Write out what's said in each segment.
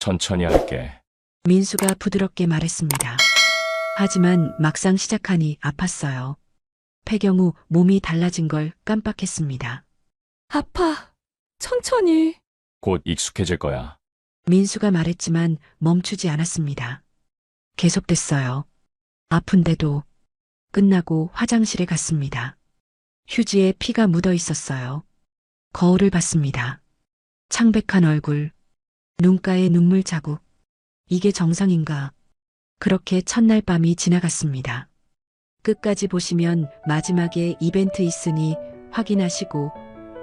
천천히 할게. 민수가 부드럽게 말했습니다. 하지만 막상 시작하니 아팠어요. 폐경 후 몸이 달라진 걸 깜빡했습니다. 아파. 천천히. 곧 익숙해질 거야. 민수가 말했지만 멈추지 않았습니다. 계속됐어요. 아픈데도. 끝나고 화장실에 갔습니다. 휴지에 피가 묻어 있었어요. 거울을 봤습니다. 창백한 얼굴, 눈가에 눈물 자국. 이게 정상인가? 그렇게 첫날 밤이 지나갔습니다. 끝까지 보시면 마지막에 이벤트 있으니 확인하시고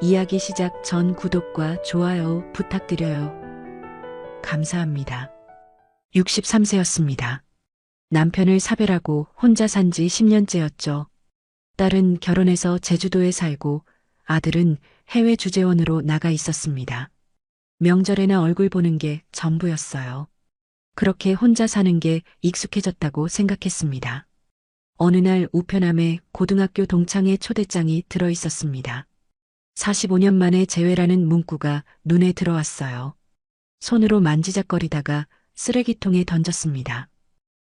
이야기 시작 전 구독과 좋아요 부탁드려요. 감사합니다. 63세였습니다. 남편을 사별하고 혼자 산 지 10년째였죠. 딸은 결혼해서 제주도에 살고 아들은 해외 주재원으로 나가 있었습니다. 명절에나 얼굴 보는 게 전부였어요. 그렇게 혼자 사는 게 익숙해졌다고 생각했습니다. 어느 날 우편함에 고등학교 동창회 초대장이 들어 있었습니다. 45년 만에 재회라는 문구가 눈에 들어왔어요. 손으로 만지작거리다가 쓰레기통에 던졌습니다.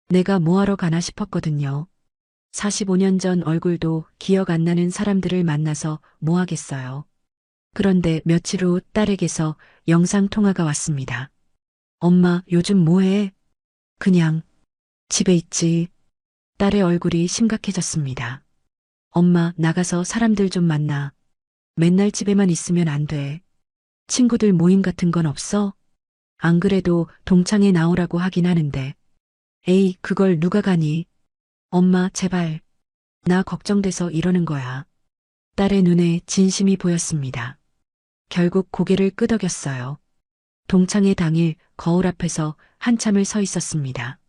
내가 뭐하러 가나 싶었거든요. 45년 전 얼굴도 기억 안 나는 사람들을 만나서 뭐 하겠어요. 그런데 며칠 후 딸에게서 영상통화가 왔습니다. 엄마, 요즘 뭐해? 그냥 집에 있지. 딸의 얼굴이 심각해졌습니다. 엄마, 나가서 사람들 좀 만나. 맨날 집에만 있으면 안 돼. 친구들 모임 같은 건 없어? 안 그래도 동창회 나오라고 하긴 하는데. 에이, 그걸 누가 가니? 엄마, 제발. 나 걱정돼서 이러는 거야. 딸의 눈에 진심이 보였습니다. 결국 고개를 끄덕였어요. 동창회 당일 거울 앞에서 한참을 서 있었습니다.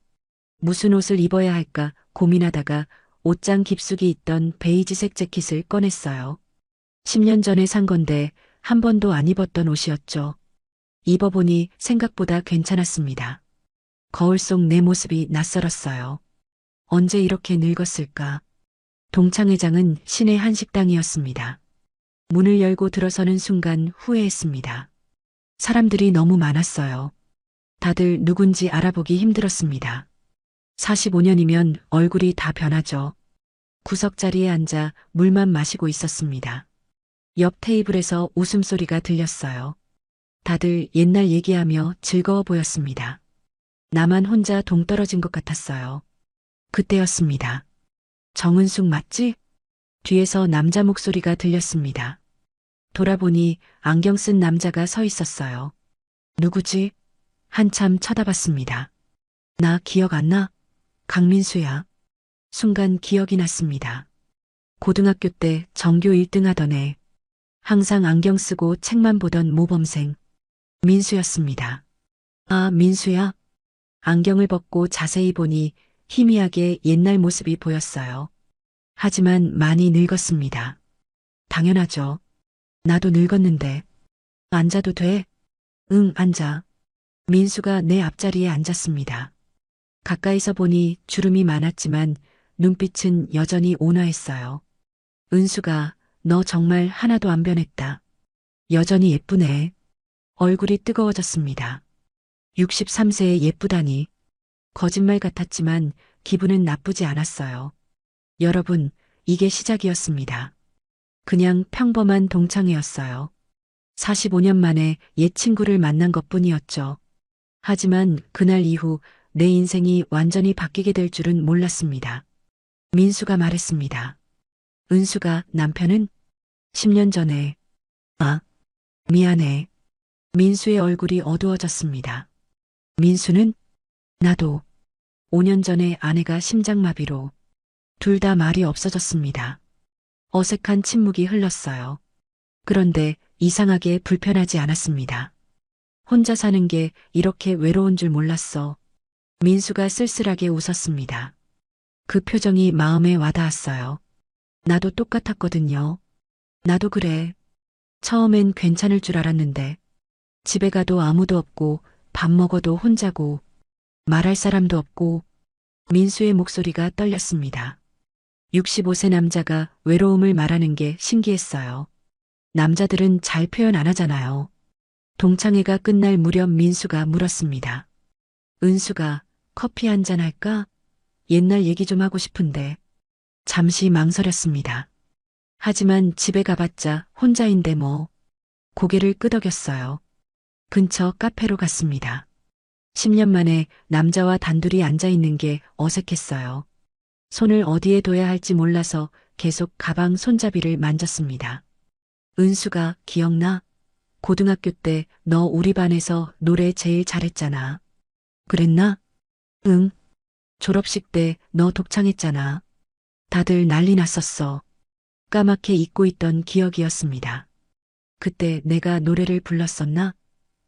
무슨 옷을 입어야 할까 고민하다가 옷장 깊숙이 있던 베이지색 재킷을 꺼냈어요. 10년 전에 산 건데 한 번도 안 입었던 옷이었죠. 입어보니 생각보다 괜찮았습니다. 거울 속 내 모습이 낯설었어요. 언제 이렇게 늙었을까? 동창회장은 시내 한식당이었습니다. 문을 열고 들어서는 순간 후회했습니다. 사람들이 너무 많았어요. 다들 누군지 알아보기 힘들었습니다. 45년이면 얼굴이 다 변하죠. 구석자리에 앉아 물만 마시고 있었습니다. 옆 테이블에서 웃음소리가 들렸어요. 다들 옛날 얘기하며 즐거워 보였습니다. 나만 혼자 동떨어진 것 같았어요. 그때였습니다. 정은숙 맞지? 뒤에서 남자 목소리가 들렸습니다. 돌아보니 안경 쓴 남자가 서 있었어요. 누구지? 한참 쳐다봤습니다. 나 기억 안 나? 강민수야. 순간 기억이 났습니다. 고등학교 때 전교 1등 하던 애. 항상 안경 쓰고 책만 보던 모범생. 민수였습니다. 아, 민수야? 안경을 벗고 자세히 보니 희미하게 옛날 모습이 보였어요. 하지만 많이 늙었습니다. 당연하죠. 나도 늙었는데. 앉아도 돼? 응, 앉아. 민수가 내 앞자리에 앉았습니다. 가까이서 보니 주름이 많았지만 눈빛은 여전히 온화했어요. 은수가 너 정말 하나도 안 변했다. 여전히 예쁘네. 얼굴이 뜨거워졌습니다. 63세에 예쁘다니. 거짓말 같았지만 기분은 나쁘지 않았어요. 여러분, 이게 시작이었습니다. 그냥 평범한 동창회였어요. 45년 만에 옛 친구를 만난 것뿐이었죠. 하지만 그날 이후 내 인생이 완전히 바뀌게 될 줄은 몰랐습니다. 민수가 말했습니다. 은수가 남편은 10년 전에. 아, 미안해. 민수의 얼굴이 어두워졌습니다. 민수는? 나도. 5년 전에 아내가 심장마비로. 둘 다 말이 없어졌습니다. 어색한 침묵이 흘렀어요. 그런데 이상하게 불편하지 않았습니다. 혼자 사는 게 이렇게 외로운 줄 몰랐어. 민수가 쓸쓸하게 웃었습니다. 그 표정이 마음에 와닿았어요. 나도 똑같았거든요. 나도 그래. 처음엔 괜찮을 줄 알았는데 집에 가도 아무도 없고 밥 먹어도 혼자고 말할 사람도 없고. 민수의 목소리가 떨렸습니다. 65세 남자가 외로움을 말하는 게 신기했어요. 남자들은 잘 표현 안 하잖아요. 동창회가 끝날 무렵 민수가 물었습니다. 은수가 커피 한잔 할까? 옛날 얘기 좀 하고 싶은데. 잠시 망설였습니다. 하지만 집에 가봤자 혼자인데 뭐. 고개를 끄덕였어요. 근처 카페로 갔습니다. 10년 만에 남자와 단둘이 앉아 있는 게 어색했어요. 손을 어디에 둬야 할지 몰라서 계속 가방 손잡이를 만졌습니다. 은수가 기억나? 고등학교 때 너 우리 반에서 노래 제일 잘했잖아. 그랬나? 응. 졸업식 때 너 독창했잖아. 다들 난리 났었어. 까맣게 잊고 있던 기억이었습니다. 그때 내가 노래를 불렀었나?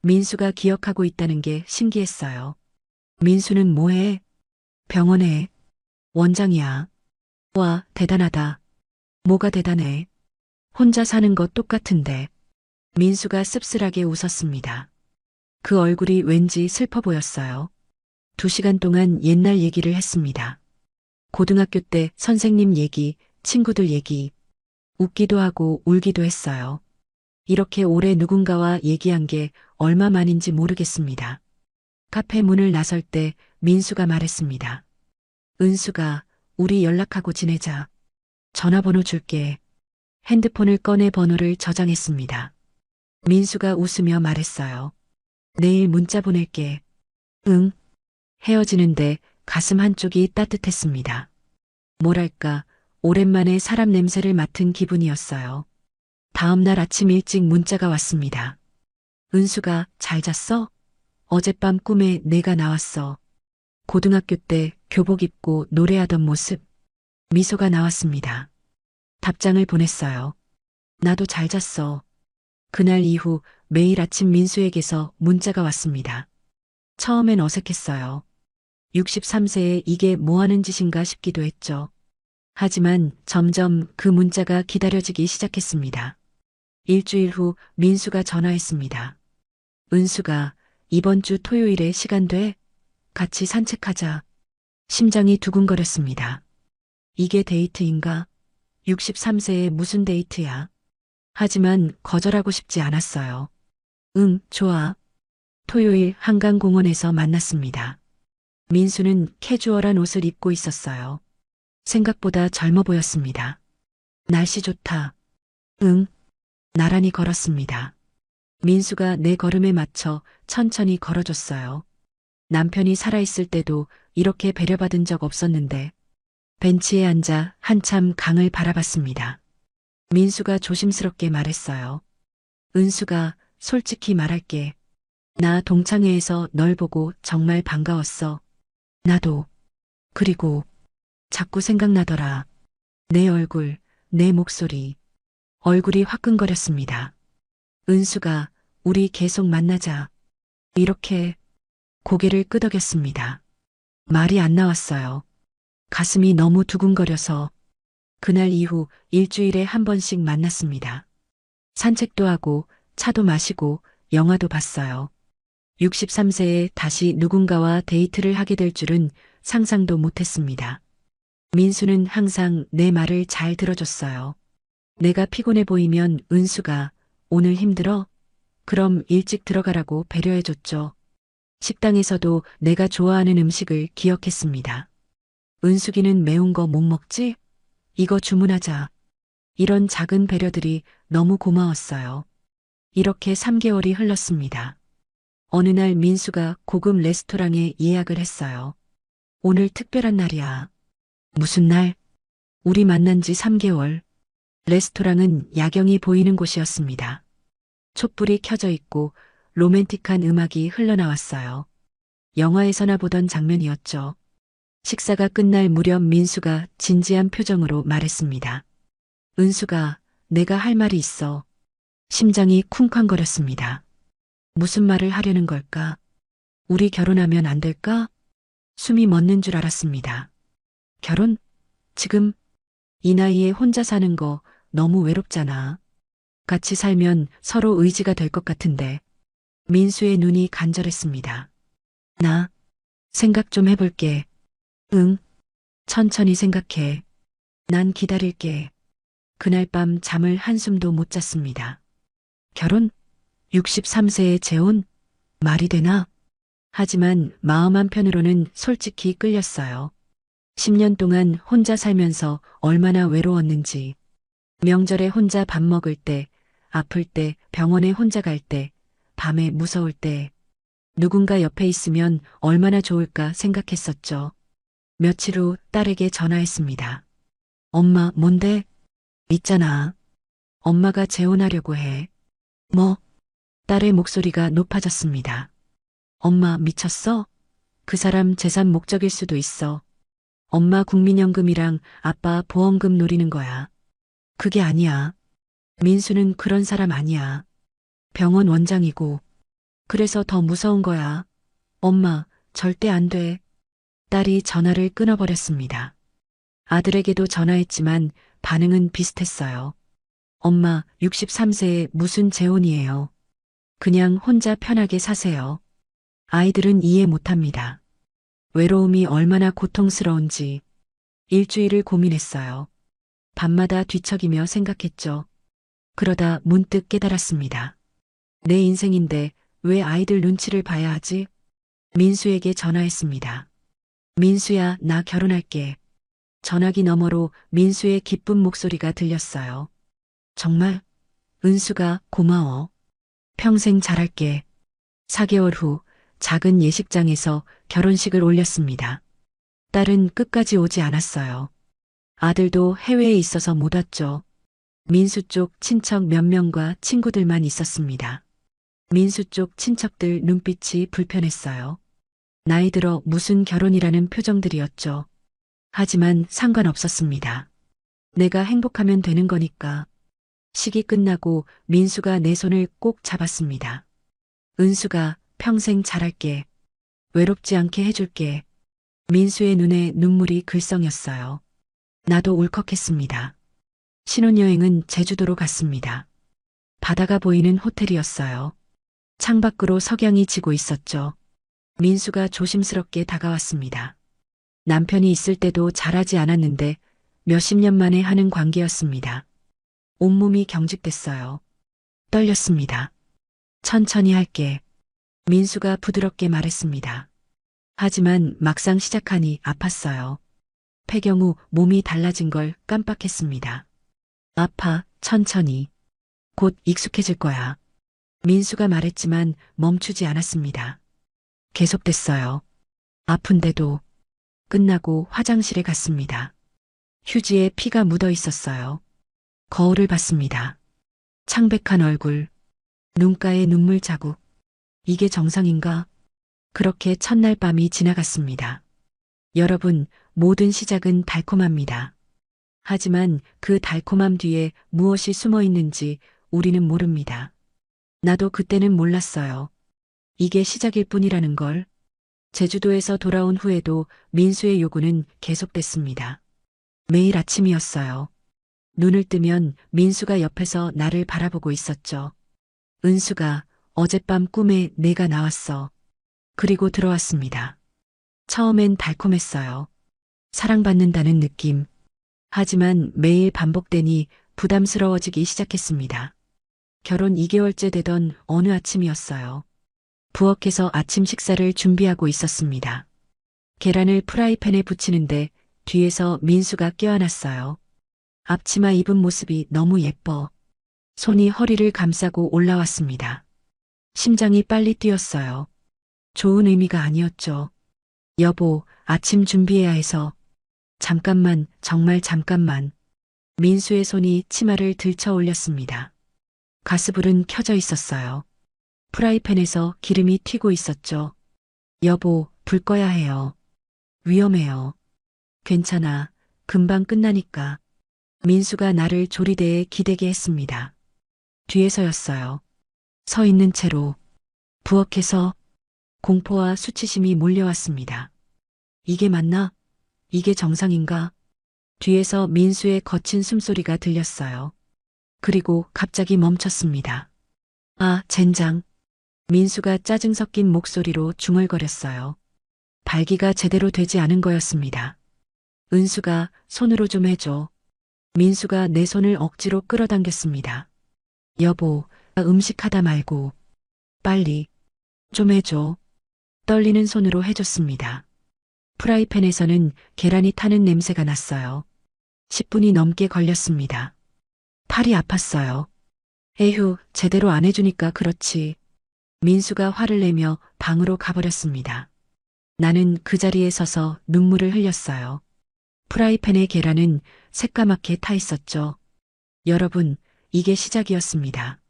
민수가 기억하고 있다는 게 신기했어요. 민수는 뭐해? 병원에. 원장이야. 와, 대단하다. 뭐가 대단해? 혼자 사는 거 똑같은데. 민수가 씁쓸하게 웃었습니다. 그 얼굴이 왠지 슬퍼 보였어요. 2시간 동안 옛날 얘기를 했습니다. 고등학교 때 선생님 얘기, 친구들 얘기. 웃기도 하고 울기도 했어요. 이렇게 오래 누군가와 얘기한 게 얼마만인지 모르겠습니다. 카페 문을 나설 때 민수가 말했습니다. 은수가 우리 연락하고 지내자. 전화번호 줄게. 핸드폰을 꺼내 번호를 저장했습니다. 민수가 웃으며 말했어요. 내일 문자 보낼게. 응. 헤어지는데 가슴 한쪽이 따뜻했습니다. 뭐랄까, 오랜만에 사람 냄새를 맡은 기분이었어요. 다음 날 아침 일찍 문자가 왔습니다. 은수가 잘 잤어? 어젯밤 꿈에 내가 나왔어. 고등학교 때 교복 입고 노래하던 모습. 미소가 나왔습니다. 답장을 보냈어요. 나도 잘 잤어. 그날 이후 매일 아침 민수에게서 문자가 왔습니다. 처음엔 어색했어요. 63세에 이게 뭐 하는 짓인가 싶기도 했죠. 하지만 점점 그 문자가 기다려지기 시작했습니다. 일주일 후 민수가 전화했습니다. 은수가 이번 주 토요일에 시간 돼? 같이 산책하자. 심장이 두근거렸습니다. 이게 데이트인가? 63세에 무슨 데이트야? 하지만 거절하고 싶지 않았어요. 응, 좋아. 토요일 한강공원에서 만났습니다. 민수는 캐주얼한 옷을 입고 있었어요. 생각보다 젊어 보였습니다. 날씨 좋다. 응. 나란히 걸었습니다. 민수가 내 걸음에 맞춰 천천히 걸어줬어요. 남편이 살아있을 때도 이렇게 배려받은 적 없었는데 벤치에 앉아 한참 강을 바라봤습니다. 민수가 조심스럽게 말했어요. 은수가 솔직히 말할게. 나 동창회에서 널 보고 정말 반가웠어. 나도. 그리고 자꾸 생각나더라. 내 얼굴, 내 목소리. 얼굴이 화끈거렸습니다. 은수가 우리 계속 만나자. 이렇게 고개를 끄덕였습니다. 말이 안 나왔어요. 가슴이 너무 두근거려서 그날 이후 일주일에 한 번씩 만났습니다. 산책도 하고 차도 마시고 영화도 봤어요. 63세에 다시 누군가와 데이트를 하게 될 줄은 상상도 못했습니다. 민수는 항상 내 말을 잘 들어줬어요. 내가 피곤해 보이면 은수가 오늘 힘들어? 그럼 일찍 들어가라고 배려해줬죠. 식당에서도 내가 좋아하는 음식을 기억했습니다. 은숙이는 매운 거 못 먹지? 이거 주문하자. 이런 작은 배려들이 너무 고마웠어요. 이렇게 3개월이 흘렀습니다. 어느 날 민수가 고급 레스토랑에 예약을 했어요. 오늘 특별한 날이야. 무슨 날? 우리 만난 지 3개월. 레스토랑은 야경이 보이는 곳이었습니다. 촛불이 켜져 있고 로맨틱한 음악이 흘러나왔어요. 영화에서나 보던 장면이었죠. 식사가 끝날 무렵 민수가 진지한 표정으로 말했습니다. 은수가 내가 할 말이 있어. 심장이 쿵쾅거렸습니다. 무슨 말을 하려는 걸까? 우리 결혼하면 안 될까? 숨이 멎는 줄 알았습니다. 결혼? 지금? 이 나이에 혼자 사는 거 너무 외롭잖아. 같이 살면 서로 의지가 될 것 같은데. 민수의 눈이 간절했습니다. 나 생각 좀 해볼게. 응. 천천히 생각해. 난 기다릴게. 그날 밤 잠을 한숨도 못 잤습니다. 결혼? 63세의 재혼? 말이 되나? 하지만 마음 한편으로는 솔직히 끌렸어요. 10년 동안 혼자 살면서 얼마나 외로웠는지. 명절에 혼자 밥 먹을 때, 아플 때, 병원에 혼자 갈 때, 밤에 무서울 때, 누군가 옆에 있으면 얼마나 좋을까 생각했었죠. 며칠 후 딸에게 전화했습니다. 엄마, 뭔데? 있잖아. 엄마가 재혼하려고 해. 뭐? 딸의 목소리가 높아졌습니다. 엄마, 미쳤어? 그 사람 재산 목적일 수도 있어. 엄마 국민연금이랑 아빠 보험금 노리는 거야. 그게 아니야. 민수는 그런 사람 아니야. 병원 원장이고. 그래서 더 무서운 거야. 엄마, 절대 안 돼. 딸이 전화를 끊어버렸습니다. 아들에게도 전화했지만 반응은 비슷했어요. 엄마, 63세에 무슨 재혼이에요. 그냥 혼자 편하게 사세요. 아이들은 이해 못합니다. 외로움이 얼마나 고통스러운지 일주일을 고민했어요. 밤마다 뒤척이며 생각했죠. 그러다 문득 깨달았습니다. 내 인생인데 왜 아이들 눈치를 봐야 하지? 민수에게 전화했습니다. 민수야, 나 결혼할게. 전화기 너머로 민수의 기쁜 목소리가 들렸어요. 정말? 은수가 고마워. 평생 잘할게. 4개월 후 작은 예식장에서 결혼식을 올렸습니다. 딸은 끝까지 오지 않았어요. 아들도 해외에 있어서 못 왔죠. 민수 쪽 친척 몇 명과 친구들만 있었습니다. 민수 쪽 친척들 눈빛이 불편했어요. 나이 들어 무슨 결혼이라는 표정들이었죠. 하지만 상관없었습니다. 내가 행복하면 되는 거니까. 식이 끝나고 민수가 내 손을 꼭 잡았습니다. 은수가 평생 잘할게. 외롭지 않게 해줄게. 민수의 눈에 눈물이 글썽였어요. 나도 울컥했습니다. 신혼여행은 제주도로 갔습니다. 바다가 보이는 호텔이었어요. 창밖으로 석양이 지고 있었죠. 민수가 조심스럽게 다가왔습니다. 남편이 있을 때도 잘하지 않았는데 몇십 년 만에 하는 관계였습니다. 온몸이 경직됐어요. 떨렸습니다. 천천히 할게. 민수가 부드럽게 말했습니다. 하지만 막상 시작하니 아팠어요. 폐경 후 몸이 달라진 걸 깜빡했습니다. 아파, 천천히. 곧 익숙해질 거야. 민수가 말했지만 멈추지 않았습니다. 계속됐어요. 아픈데도. 끝나고 화장실에 갔습니다. 휴지에 피가 묻어 있었어요. 거울을 봤습니다. 창백한 얼굴, 눈가에 눈물 자국. 이게 정상인가? 그렇게 첫날 밤이 지나갔습니다. 여러분, 모든 시작은 달콤합니다. 하지만 그 달콤함 뒤에 무엇이 숨어 있는지 우리는 모릅니다. 나도 그때는 몰랐어요. 이게 시작일 뿐이라는 걸. 제주도에서 돌아온 후에도 민수의 요구는 계속됐습니다. 매일 아침이었어요. 눈을 뜨면 민수가 옆에서 나를 바라보고 있었죠. 은수가 어젯밤 꿈에 내가 나왔어. 그리고 들어왔습니다. 처음엔 달콤했어요. 사랑받는다는 느낌. 하지만 매일 반복되니 부담스러워지기 시작했습니다. 결혼 2개월째 되던 어느 아침이었어요. 부엌에서 아침 식사를 준비하고 있었습니다. 계란을 프라이팬에 부치는데 뒤에서 민수가 껴안았어요. 앞치마 입은 모습이 너무 예뻐. 손이 허리를 감싸고 올라왔습니다. 심장이 빨리 뛰었어요. 좋은 의미가 아니었죠. 여보, 아침 준비해야 해서. 잠깐만, 정말 잠깐만. 민수의 손이 치마를 들쳐 올렸습니다. 가스불은 켜져 있었어요. 프라이팬에서 기름이 튀고 있었죠. 여보, 불 꺼야 해요. 위험해요. 괜찮아. 금방 끝나니까. 민수가 나를 조리대에 기대게 했습니다. 뒤에서였어요. 서 있는 채로. 부엌에서 공포와 수치심이 몰려왔습니다. 이게 맞나? 이게 정상인가? 뒤에서 민수의 거친 숨소리가 들렸어요. 그리고 갑자기 멈췄습니다. 아, 젠장. 민수가 짜증 섞인 목소리로 중얼거렸어요. 발기가 제대로 되지 않은 거였습니다. 은수가 손으로 좀 해줘. 민수가 내 손을 억지로 끌어당겼습니다. 여보, 음식 하다 말고. 빨리. 좀 해줘. 떨리는 손으로 해줬습니다. 프라이팬에서는 계란이 타는 냄새가 났어요. 10분이 넘게 걸렸습니다. 팔이 아팠어요. 에휴, 제대로 안 해주니까 그렇지. 민수가 화를 내며 방으로 가버렸습니다. 나는 그 자리에 서서 눈물을 흘렸어요. 프라이팬의 계란은 새까맣게 타 있었죠. 여러분, 이게 시작이었습니다.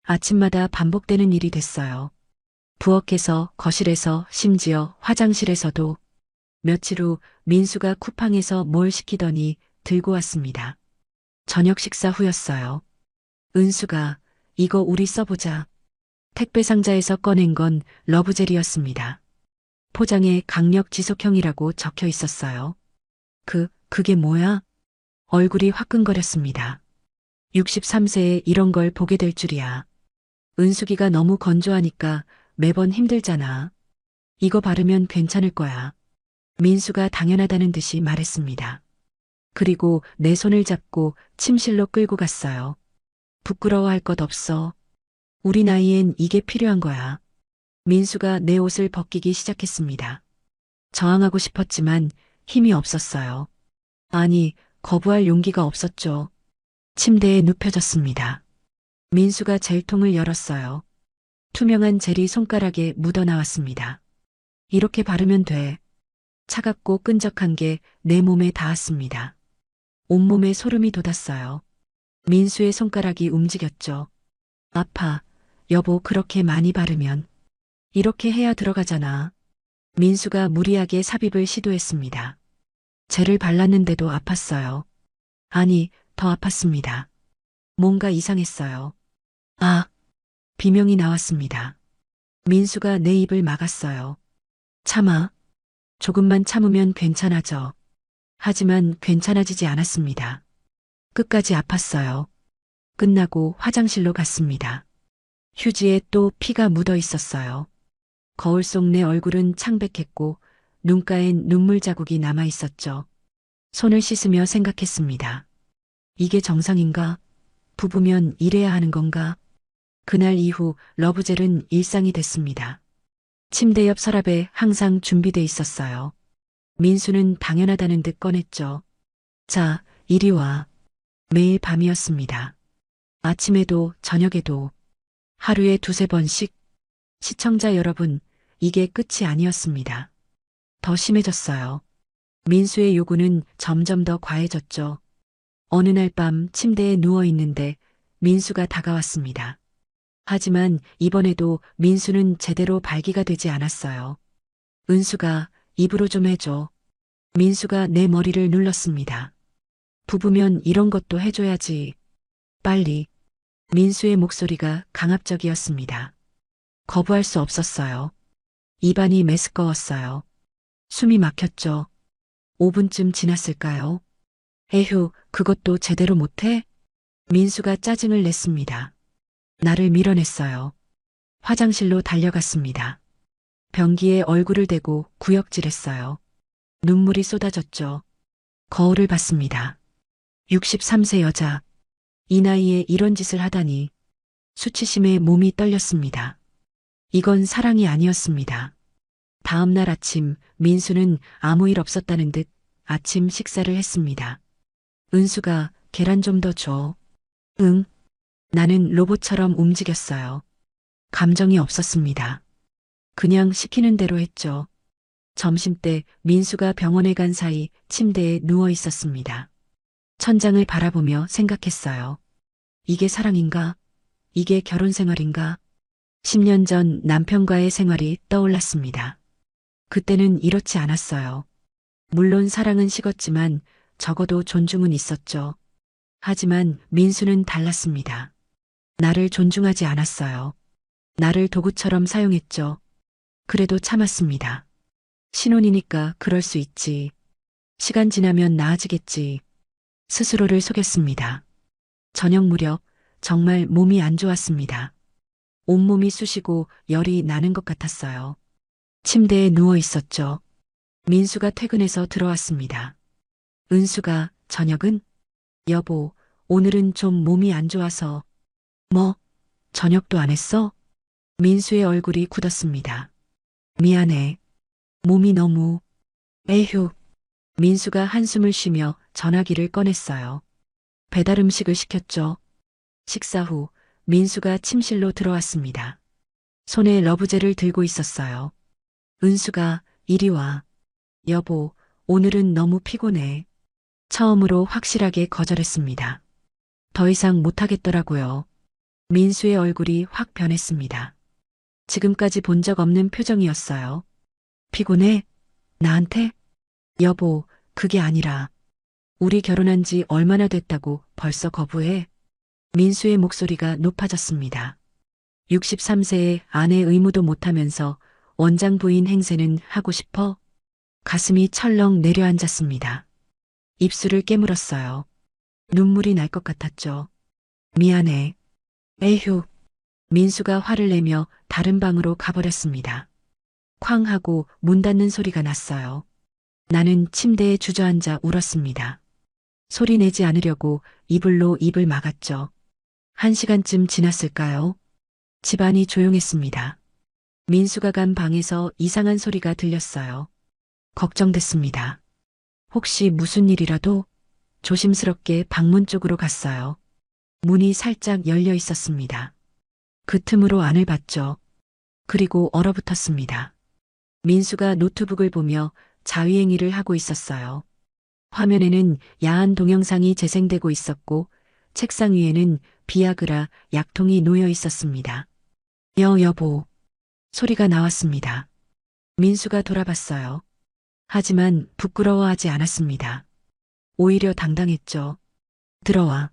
아침마다 반복되는 일이 됐어요. 부엌에서, 거실에서, 심지어 화장실에서도. 며칠 후 민수가 쿠팡에서 뭘 시키더니 들고 왔습니다. 저녁 식사 후였어요. 은수가 이거 우리 써보자. 택배 상자에서 꺼낸 건 러브젤이었습니다. 포장에 강력 지속형이라고 적혀 있었어요. 그게 뭐야? 얼굴이 화끈거렸습니다. 63세에 이런 걸 보게 될 줄이야. 은숙이가 너무 건조하니까 매번 힘들잖아. 이거 바르면 괜찮을 거야. 민수가 당연하다는 듯이 말했습니다. 그리고 내 손을 잡고 침실로 끌고 갔어요. 부끄러워할 것 없어. 우리 나이엔 이게 필요한 거야. 민수가 내 옷을 벗기기 시작했습니다. 저항하고 싶었지만 힘이 없었어요. 아니, 거부할 용기가 없었죠. 침대에 눕혀졌습니다. 민수가 젤통을 열었어요. 투명한 젤이 손가락에 묻어나왔습니다. 이렇게 바르면 돼. 차갑고 끈적한 게 내 몸에 닿았습니다. 온몸에 소름이 돋았어요. 민수의 손가락이 움직였죠. 아파. 여보, 그렇게 많이 바르면. 이렇게 해야 들어가잖아. 민수가 무리하게 삽입을 시도했습니다. 젤을 발랐는데도 아팠어요. 아니, 더 아팠습니다. 뭔가 이상했어요. 아, 비명이 나왔습니다. 민수가 내 입을 막았어요. 참아. 조금만 참으면 괜찮아져. 하지만 괜찮아지지 않았습니다. 끝까지 아팠어요. 끝나고 화장실로 갔습니다. 휴지에 또 피가 묻어 있었어요. 거울 속 내 얼굴은 창백했고 눈가엔 눈물 자국이 남아 있었죠. 손을 씻으며 생각했습니다. 이게 정상인가? 부부면 이래야 하는 건가? 그날 이후 러브젤은 일상이 됐습니다. 침대 옆 서랍에 항상 준비돼 있었어요. 민수는 당연하다는 듯 꺼냈죠. 자, 이리 와. 매일 밤이었습니다. 아침에도 저녁에도 하루에 두세 번씩. 시청자 여러분, 이게 끝이 아니었습니다. 더 심해졌어요. 민수의 요구는 점점 더 과해졌죠. 어느 날 밤 침대에 누워 있는데 민수가 다가왔습니다. 하지만 이번에도 민수는 제대로 발기가 되지 않았어요. 은수가 입으로 좀 해줘. 민수가 내 머리를 눌렀습니다. 부부면 이런 것도 해줘야지. 빨리. 민수의 목소리가 강압적이었습니다. 거부할 수 없었어요. 입안이 메스꺼웠어요. 숨이 막혔죠. 5분쯤 지났을까요? 에휴, 그것도 제대로 못해? 민수가 짜증을 냈습니다. 나를 밀어냈어요. 화장실로 달려갔습니다. 변기에 얼굴을 대고 구역질했어요. 눈물이 쏟아졌죠. 거울을 봤습니다. 63세 여자. 이 나이에 이런 짓을 하다니. 수치심에 몸이 떨렸습니다. 이건 사랑이 아니었습니다. 다음 날 아침 민수는 아무 일 없었다는 듯 아침 식사를 했습니다. 은수가 계란 좀 더 줘. 응. 나는 로봇처럼 움직였어요. 감정이 없었습니다. 그냥 시키는 대로 했죠. 점심때 민수가 병원에 간 사이 침대에 누워 있었습니다. 천장을 바라보며 생각했어요. 이게 사랑인가? 이게 결혼 생활인가? 10년 전 남편과의 생활이 떠올랐습니다. 그때는 이렇지 않았어요. 물론 사랑은 식었지만 적어도 존중은 있었죠. 하지만 민수는 달랐습니다. 나를 존중하지 않았어요. 나를 도구처럼 사용했죠. 그래도 참았습니다. 신혼이니까 그럴 수 있지. 시간 지나면 나아지겠지. 스스로를 속였습니다. 저녁 무렵 정말 몸이 안 좋았습니다. 온몸이 쑤시고 열이 나는 것 같았어요. 침대에 누워 있었죠. 민수가 퇴근해서 들어왔습니다. 은수가 저녁은? 여보, 오늘은 좀 몸이 안 좋아서. 뭐? 저녁도 안 했어? 민수의 얼굴이 굳었습니다. 미안해. 몸이 너무... 에휴. 민수가 한숨을 쉬며 전화기를 꺼냈어요. 배달 음식을 시켰죠. 식사 후 민수가 침실로 들어왔습니다. 손에 러브젤을 들고 있었어요. 은수가 이리 와. 여보, 오늘은 너무 피곤해. 처음으로 확실하게 거절했습니다. 더 이상 못하겠더라고요. 민수의 얼굴이 확 변했습니다. 지금까지 본 적 없는 표정이었어요. 피곤해? 나한테? 여보, 그게 아니라 우리 결혼한 지 얼마나 됐다고 벌써 거부해? 민수의 목소리가 높아졌습니다. 63세의 아내 의무도 못하면서 원장 부인 행세는 하고 싶어? 가슴이 철렁 내려앉았습니다. 입술을 깨물었어요. 눈물이 날 것 같았죠. 미안해. 에휴. 민수가 화를 내며 다른 방으로 가버렸습니다. 쾅 하고 문 닫는 소리가 났어요. 나는 침대에 주저앉아 울었습니다. 소리 내지 않으려고 이불로 입을 막았죠. 1시간쯤 지났을까요? 집안이 조용했습니다. 민수가 간 방에서 이상한 소리가 들렸어요. 걱정됐습니다. 혹시 무슨 일이라도? 조심스럽게 방문 쪽으로 갔어요. 문이 살짝 열려 있었습니다. 그 틈으로 안을 봤죠. 그리고 얼어붙었습니다. 민수가 노트북을 보며 자위행위를 하고 있었어요. 화면에는 야한 동영상이 재생되고 있었고 책상 위에는 비아그라 약통이 놓여 있었습니다. 여보. 소리가 나왔습니다. 민수가 돌아봤어요. 하지만 부끄러워하지 않았습니다. 오히려 당당했죠. 들어와.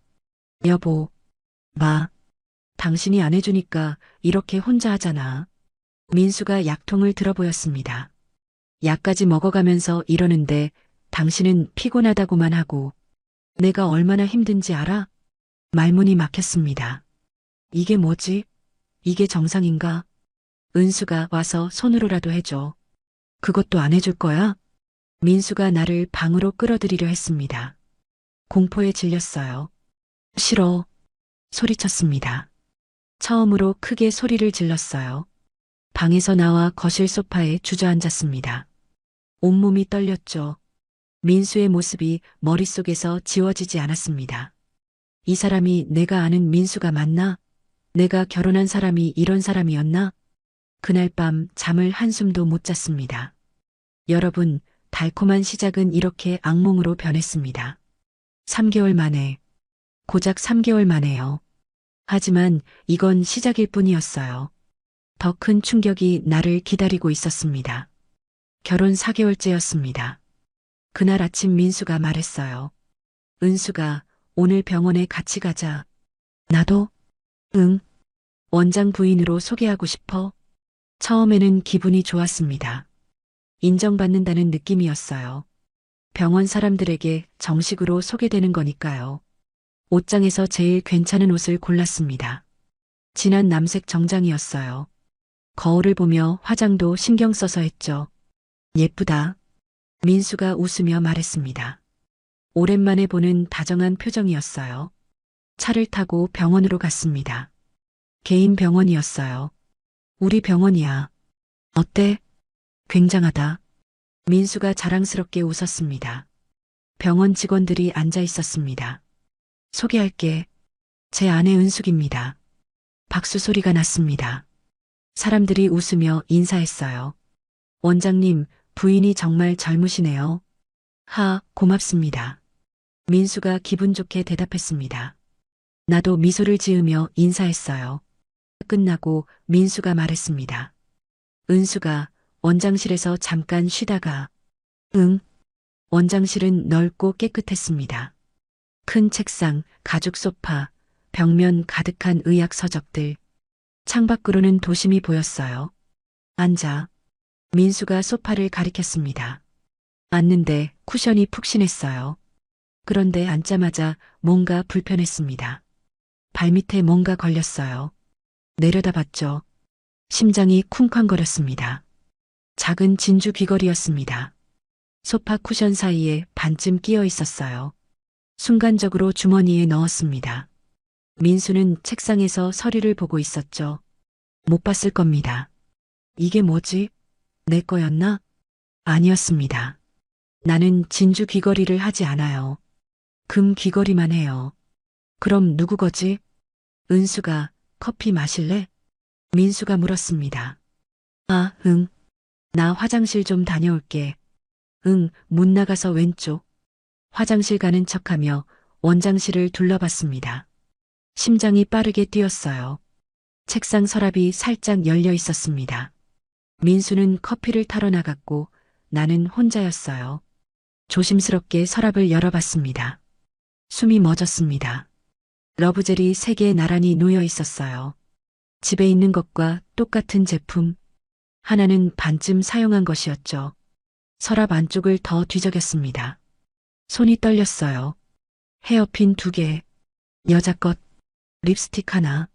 여보. 당신이 안 해주니까 이렇게 혼자 하잖아. 민수가 약통을 들어보였습니다. 약까지 먹어가면서 이러는데 당신은 피곤하다고만 하고 내가 얼마나 힘든지 알아? 말문이 막혔습니다. 이게 뭐지? 이게 정상인가? 은수가 와서 손으로라도 해줘. 그것도 안 해줄 거야? 민수가 나를 방으로 끌어들이려 했습니다. 공포에 질렸어요. 싫어. 소리쳤습니다. 처음으로 크게 소리를 질렀어요. 방에서 나와 거실 소파에 주저앉았습니다. 온몸이 떨렸죠. 민수의 모습이 머릿속에서 지워지지 않았습니다. 이 사람이 내가 아는 민수가 맞나? 내가 결혼한 사람이 이런 사람이었나? 그날 밤 잠을 한숨도 못 잤습니다. 여러분, 달콤한 시작은 이렇게 악몽으로 변했습니다. 3개월 만에, 고작 3개월 만에요. 하지만 이건 시작일 뿐이었어요. 더 큰 충격이 나를 기다리고 있었습니다. 결혼 4개월째였습니다. 그날 아침 민수가 말했어요. 은수가 오늘 병원에 같이 가자. 나도? 응. 원장 부인으로 소개하고 싶어. 처음에는 기분이 좋았습니다. 인정받는다는 느낌이었어요. 병원 사람들에게 정식으로 소개되는 거니까요. 옷장에서 제일 괜찮은 옷을 골랐습니다. 진한 남색 정장이었어요. 거울을 보며 화장도 신경 써서 했죠. 예쁘다. 민수가 웃으며 말했습니다. 오랜만에 보는 다정한 표정이었어요. 차를 타고 병원으로 갔습니다. 개인 병원이었어요. 우리 병원이야. 어때? 굉장하다. 민수가 자랑스럽게 웃었습니다. 병원 직원들이 앉아 있었습니다. 소개할게. 제 아내 은숙입니다. 박수 소리가 났습니다. 사람들이 웃으며 인사했어요. 원장님, 부인이 정말 젊으시네요. 고맙습니다. 민수가 기분 좋게 대답했습니다. 나도 미소를 지으며 인사했어요. 끝나고 민수가 말했습니다. 은수가 원장실에서 잠깐 쉬다가. 응. 원장실은 넓고 깨끗했습니다. 큰 책상, 가죽 소파, 벽면 가득한 의학 서적들. 창밖으로는 도심이 보였어요. 앉아. 민수가 소파를 가리켰습니다. 앉는데 쿠션이 푹신했어요. 그런데 앉자마자 뭔가 불편했습니다. 발밑에 뭔가 걸렸어요. 내려다봤죠. 심장이 쿵쾅거렸습니다. 작은 진주 귀걸이였습니다. 소파 쿠션 사이에 반쯤 끼어 있었어요. 순간적으로 주머니에 넣었습니다. 민수는 책상에서 서류를 보고 있었죠. 못 봤을 겁니다. 이게 뭐지? 내 거였나? 아니었습니다. 나는 진주 귀걸이를 하지 않아요. 금 귀걸이만 해요. 그럼 누구 거지? 은수가 커피 마실래? 민수가 물었습니다. 아, 응. 나 화장실 좀 다녀올게. 응, 문 나가서 왼쪽. 화장실 가는 척하며 원장실을 둘러봤습니다. 심장이 빠르게 뛰었어요. 책상 서랍이 살짝 열려 있었습니다. 민수는 커피를 타러 나갔고 나는 혼자였어요. 조심스럽게 서랍을 열어봤습니다. 숨이 멎었습니다. 러브젤이 3개 나란히 놓여 있었어요. 집에 있는 것과 똑같은 제품. 하나는 반쯤 사용한 것이었죠. 서랍 안쪽을 더 뒤적였습니다. 손이 떨렸어요. 헤어핀 2개, 여자 것, 립스틱 하나.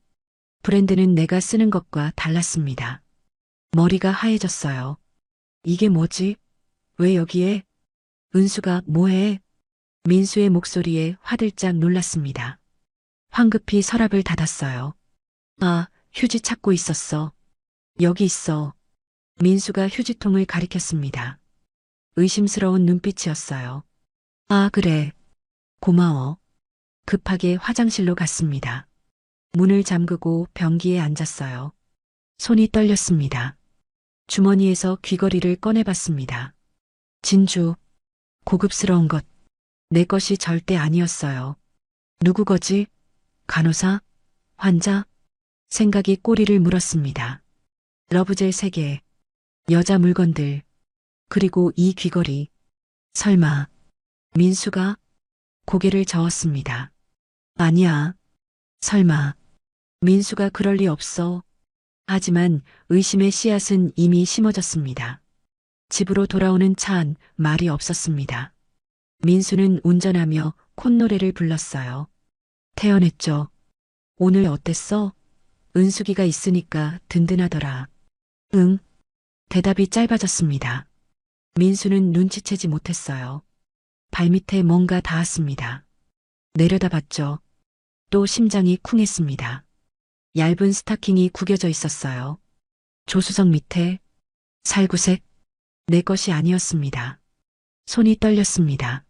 브랜드는 내가 쓰는 것과 달랐습니다. 머리가 하얘졌어요. 이게 뭐지? 왜 여기에? 은수가 뭐해? 민수의 목소리에 화들짝 놀랐습니다. 황급히 서랍을 닫았어요. 아, 휴지 찾고 있었어. 여기 있어. 민수가 휴지통을 가리켰습니다. 의심스러운 눈빛이었어요. 아, 그래. 고마워. 급하게 화장실로 갔습니다. 문을 잠그고 변기에 앉았어요. 손이 떨렸습니다. 주머니에서 귀걸이를 꺼내봤습니다. 진주. 고급스러운 것. 내 것이 절대 아니었어요. 누구 거지? 간호사? 환자? 생각이 꼬리를 물었습니다. 러브젤 3개. 여자 물건들. 그리고 이 귀걸이. 설마. 민수가? 고개를 저었습니다. 아니야. 설마. 민수가 그럴 리 없어. 하지만 의심의 씨앗은 이미 심어졌습니다. 집으로 돌아오는 차 안 말이 없었습니다. 민수는 운전하며 콧노래를 불렀어요. 태연했죠. 오늘 어땠어? 은숙이가 있으니까 든든하더라. 응. 대답이 짧아졌습니다. 민수는 눈치채지 못했어요. 발밑에 뭔가 닿았습니다. 내려다봤죠. 또 심장이 쿵했습니다. 얇은 스타킹이 구겨져 있었어요. 조수석 밑에 살구색. 내 것이 아니었습니다. 손이 떨렸습니다.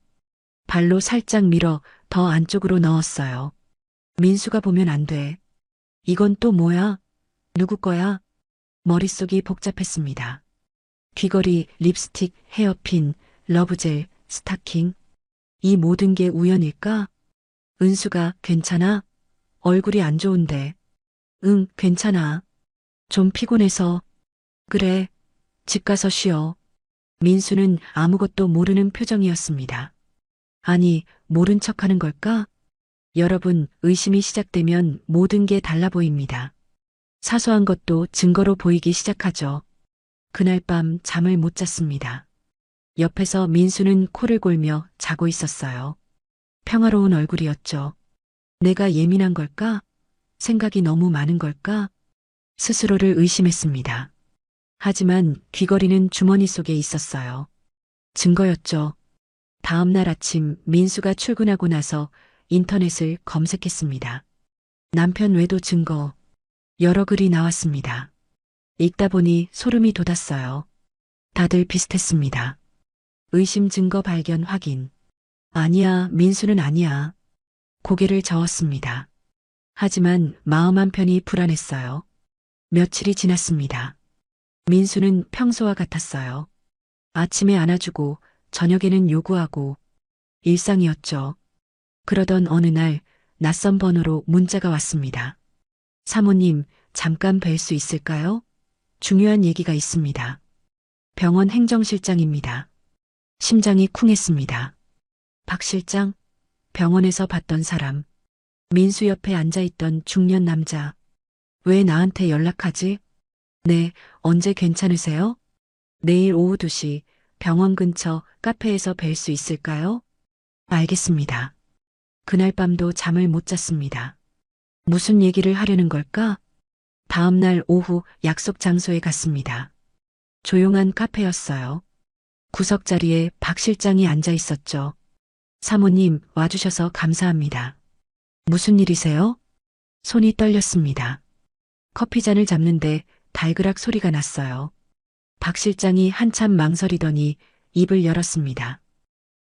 발로 살짝 밀어 더 안쪽으로 넣었어요. 민수가 보면 안 돼. 이건 또 뭐야? 누구 거야? 머릿속이 복잡했습니다. 귀걸이, 립스틱, 헤어핀, 러브젤, 스타킹. 이 모든 게 우연일까? 은수가 괜찮아? 얼굴이 안 좋은데. 응, 괜찮아. 좀 피곤해서. 그래, 집 가서 쉬어. 민수는 아무것도 모르는 표정이었습니다. 아니, 모른 척 하는 걸까? 여러분, 의심이 시작되면 모든 게 달라 보입니다. 사소한 것도 증거로 보이기 시작하죠. 그날 밤 잠을 못 잤습니다. 옆에서 민수는 코를 골며 자고 있었어요. 평화로운 얼굴이었죠. 내가 예민한 걸까? 생각이 너무 많은 걸까? 스스로를 의심했습니다. 하지만 귀걸이는 주머니 속에 있었어요. 증거였죠. 다음 날 아침 민수가 출근하고 나서 인터넷을 검색했습니다. 남편 외도 증거. 여러 글이 나왔습니다. 읽다 보니 소름이 돋았어요. 다들 비슷했습니다. 의심 증거 발견 확인. 아니야, 민수는 아니야. 고개를 저었습니다. 하지만 마음 한편이 불안했어요. 며칠이 지났습니다. 민수는 평소와 같았어요. 아침에 안아주고 저녁에는 요구하고 일상이었죠. 그러던 어느 날 낯선 번호로 문자가 왔습니다. 사모님, 잠깐 뵐 수 있을까요? 중요한 얘기가 있습니다. 병원 행정실장입니다. 심장이 쿵했습니다. 박 실장? 병원에서 봤던 사람. 민수 옆에 앉아있던 중년 남자. 왜 나한테 연락하지? 네, 언제 괜찮으세요? 내일 오후 2시 병원 근처 카페에서 뵐 수 있을까요? 알겠습니다. 그날 밤도 잠을 못 잤습니다. 무슨 얘기를 하려는 걸까? 다음 날 오후 약속 장소에 갔습니다. 조용한 카페였어요. 구석 자리에 박 실장이 앉아 있었죠. 사모님, 와주셔서 감사합니다. 무슨 일이세요? 손이 떨렸습니다. 커피잔을 잡는데 달그락 소리가 났어요. 박 실장이 한참 망설이더니 입을 열었습니다.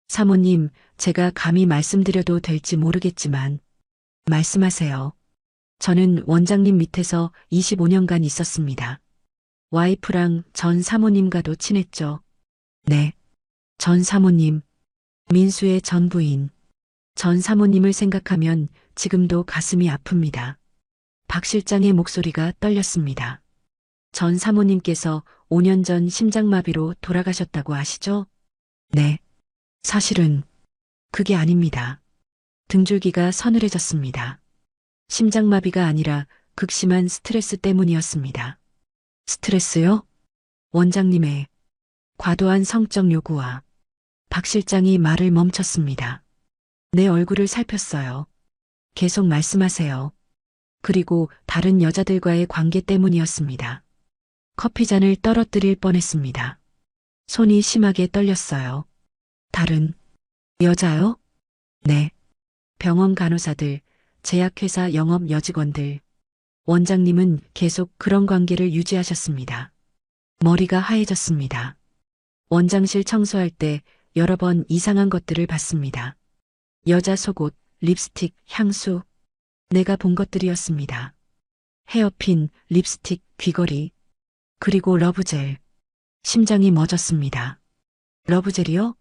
사모님, 제가 감히 말씀드려도 될지 모르겠지만 말씀하세요. 저는 원장님 밑에서 25년간 있었습니다. 와이프랑 전 사모님과도 친했죠. 네. 전 사모님. 민수의 전 부인. 전 사모님을 생각하면 지금도 가슴이 아픕니다. 박 실장의 목소리가 떨렸습니다. 전 사모님께서 5년 전 심장마비로 돌아가셨다고 아시죠? 네. 사실은 그게 아닙니다. 등줄기가 서늘해졌습니다. 심장마비가 아니라 극심한 스트레스 때문이었습니다. 스트레스요? 원장님의 과도한 성적 요구와 박 실장이 말을 멈췄습니다. 내 얼굴을 살폈어요. 계속 말씀하세요. 그리고 다른 여자들과의 관계 때문이었습니다. 커피잔을 떨어뜨릴 뻔했습니다. 손이 심하게 떨렸어요. 다른 여자요? 네. 병원 간호사들, 제약회사 영업 여직원들. 원장님은 계속 그런 관계를 유지하셨습니다. 머리가 하얘졌습니다. 원장실 청소할 때 여러 번 이상한 것들을 봤습니다. 여자 속옷, 립스틱, 향수. 내가 본 것들이었습니다. 헤어핀, 립스틱, 귀걸이. 그리고 러브젤. 심장이 멎었습니다. 러브젤이요?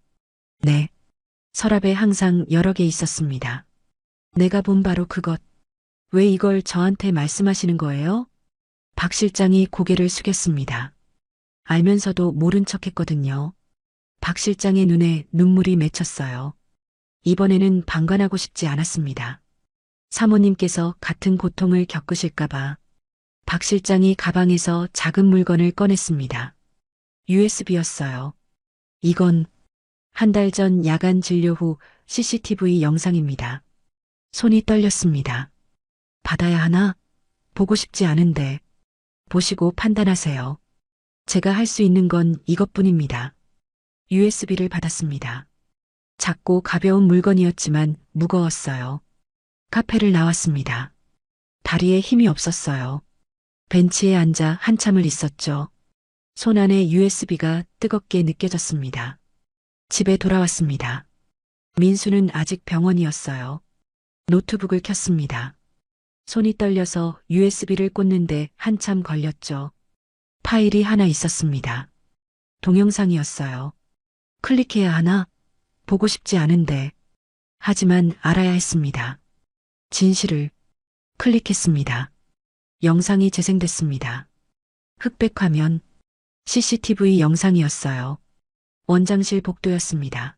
네. 서랍에 항상 여러 개 있었습니다. 내가 본 바로 그것. 왜 이걸 저한테 말씀하시는 거예요? 박 실장이 고개를 숙였습니다. 알면서도 모른 척 했거든요. 박 실장의 눈에 눈물이 맺혔어요. 이번에는 방관하고 싶지 않았습니다. 사모님께서 같은 고통을 겪으실까봐. 박 실장이 가방에서 작은 물건을 꺼냈습니다. USB였어요. 이건 한 달 전 야간 진료 후 CCTV 영상입니다. 손이 떨렸습니다. 받아야 하나? 보고 싶지 않은데. 보시고 판단하세요. 제가 할 수 있는 건 이것뿐입니다. USB를 받았습니다. 작고 가벼운 물건이었지만 무거웠어요. 카페를 나왔습니다. 다리에 힘이 없었어요. 벤치에 앉아 한참을 있었죠. 손 안에 USB가 뜨겁게 느껴졌습니다. 집에 돌아왔습니다. 민수는 아직 병원이었어요. 노트북을 켰습니다. 손이 떨려서 USB를 꽂는데 한참 걸렸죠. 파일이 하나 있었습니다. 동영상이었어요. 클릭해야 하나? 보고 싶지 않은데. 하지만 알아야 했습니다. 진실을 클릭했습니다. 영상이 재생됐습니다. 흑백 화면, CCTV 영상이었어요. 원장실 복도였습니다.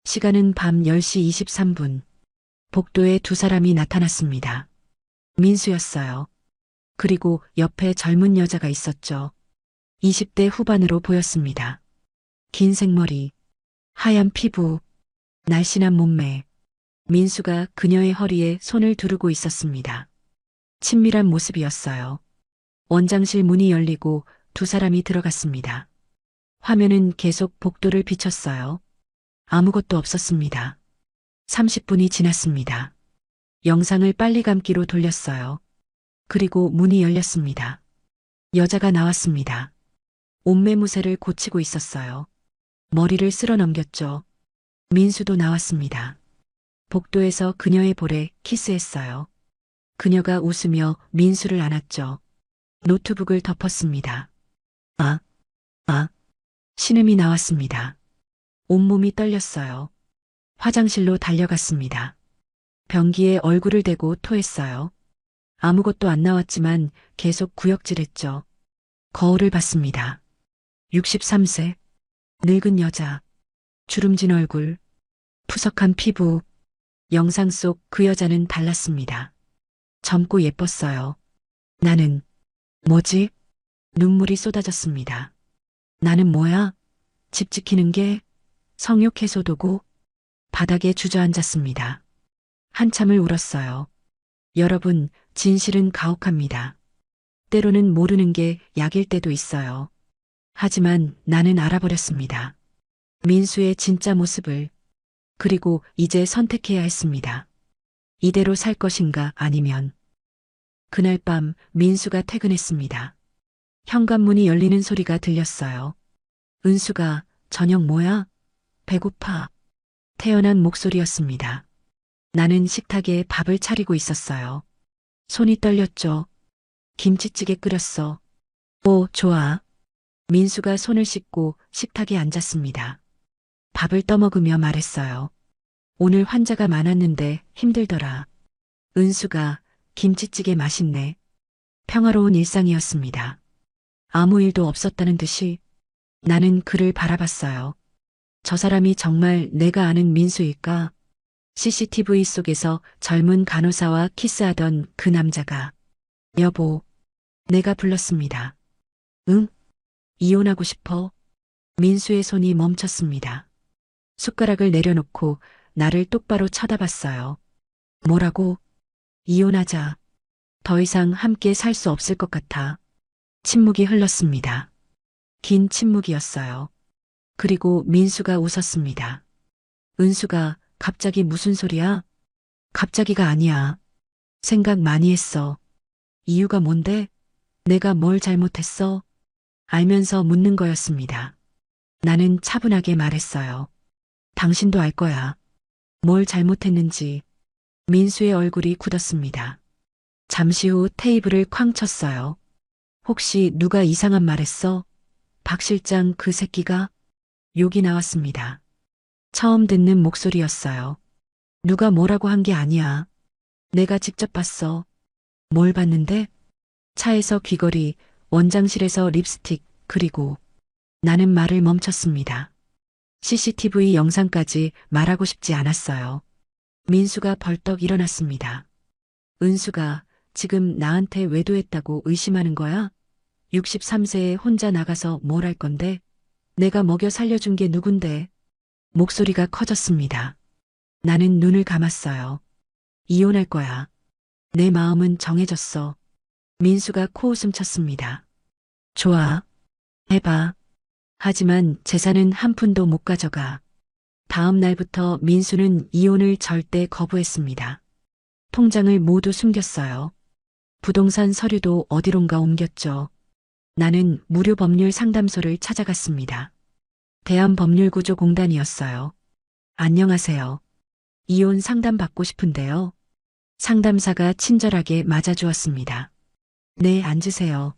시간은 밤 10시 23분. 복도에 두 사람이 나타났습니다. 민수였어요. 그리고 옆에 젊은 여자가 있었죠. 20대 후반으로 보였습니다. 긴 생머리, 하얀 피부, 날씬한 몸매. 민수가 그녀의 허리에 손을 두르고 있었습니다. 친밀한 모습이었어요. 원장실 문이 열리고 두 사람이 들어갔습니다. 화면은 계속 복도를 비췄어요. 아무것도 없었습니다. 30분이 지났습니다. 영상을 빨리 감기로 돌렸어요. 그리고 문이 열렸습니다. 여자가 나왔습니다. 옷매무새를 고치고 있었어요. 머리를 쓸어 넘겼죠. 민수도 나왔습니다. 복도에서 그녀의 볼에 키스했어요. 그녀가 웃으며 민수를 안았죠. 노트북을 덮었습니다. 신음이 나왔습니다. 온몸이 떨렸어요. 화장실로 달려갔습니다. 변기에 얼굴을 대고 토했어요. 아무것도 안 나왔지만 계속 구역질했죠. 거울을 봤습니다. 63세, 늙은 여자, 주름진 얼굴, 푸석한 피부. 영상 속 그 여자는 달랐습니다. 젊고 예뻤어요. 나는 뭐지? 눈물이 쏟아졌습니다. 나는 뭐야? 집 지키는 게 성욕 해소 도구? 바닥에 주저앉았습니다. 한참을 울었어요. 여러분, 진실은 가혹합니다. 때로는 모르는 게 약일 때도 있어요. 하지만 나는 알아버렸습니다. 민수의 진짜 모습을. 그리고 이제 선택해야 했습니다. 이대로 살 것인가 아니면 그날 밤 민수가 퇴근했습니다. 현관문이 열리는 소리가 들렸어요. 은수가 저녁 뭐야? 배고파. 태연한 목소리였습니다. 나는 식탁에 밥을 차리고 있었어요. 손이 떨렸죠. 김치찌개 끓였어. 오, 좋아. 민수가 손을 씻고 식탁에 앉았습니다. 밥을 떠먹으며 말했어요. 오늘 환자가 많았는데 힘들더라. 은수가 김치찌개 맛있네. 평화로운 일상이었습니다. 아무 일도 없었다는 듯이 나는 그를 바라봤어요. 저 사람이 정말 내가 아는 민수일까? CCTV 속에서 젊은 간호사와 키스하던 그 남자가 여보, 내가 불렀습니다. 응? 이혼하고 싶어? 민수의 손이 멈췄습니다. 숟가락을 내려놓고 나를 똑바로 쳐다봤어요. 뭐라고? 이혼하자. 더 이상 함께 살 수 없을 것 같아. 침묵이 흘렀습니다. 긴 침묵이었어요. 그리고 민수가 웃었습니다. 은수가 갑자기 무슨 소리야? 갑자기가 아니야. 생각 많이 했어. 이유가 뭔데? 내가 뭘 잘못했어? 알면서 묻는 거였습니다. 나는 차분하게 말했어요. 당신도 알 거야. 뭘 잘못했는지. 민수의 얼굴이 굳었습니다. 잠시 후 테이블을 쾅 쳤어요. 혹시 누가 이상한 말 했어? 박 실장 그 새끼가? 욕이 나왔습니다. 처음 듣는 목소리였어요. 누가 뭐라고 한 게 아니야. 내가 직접 봤어. 뭘 봤는데? 차에서 귀걸이, 원장실에서 립스틱, 그리고 나는 말을 멈췄습니다. CCTV 영상까지 말하고 싶지 않았어요. 민수가 벌떡 일어났습니다. 은수가 지금 나한테 외도했다고 의심하는 거야? 63세에 혼자 나가서 뭘 할 건데? 내가 먹여 살려준 게 누군데? 목소리가 커졌습니다. 나는 눈을 감았어요. 이혼할 거야. 내 마음은 정해졌어. 민수가 코웃음 쳤습니다. 좋아. 해봐. 하지만 재산은 한 푼도 못 가져가. 다음 날부터 민수는 이혼을 절대 거부했습니다. 통장을 모두 숨겼어요. 부동산 서류도 어디론가 옮겼죠. 나는 무료 법률 상담소를 찾아갔습니다. 대한법률구조공단이었어요. 안녕하세요. 이혼 상담 받고 싶은데요. 상담사가 친절하게 맞아주었습니다. 네, 앉으세요.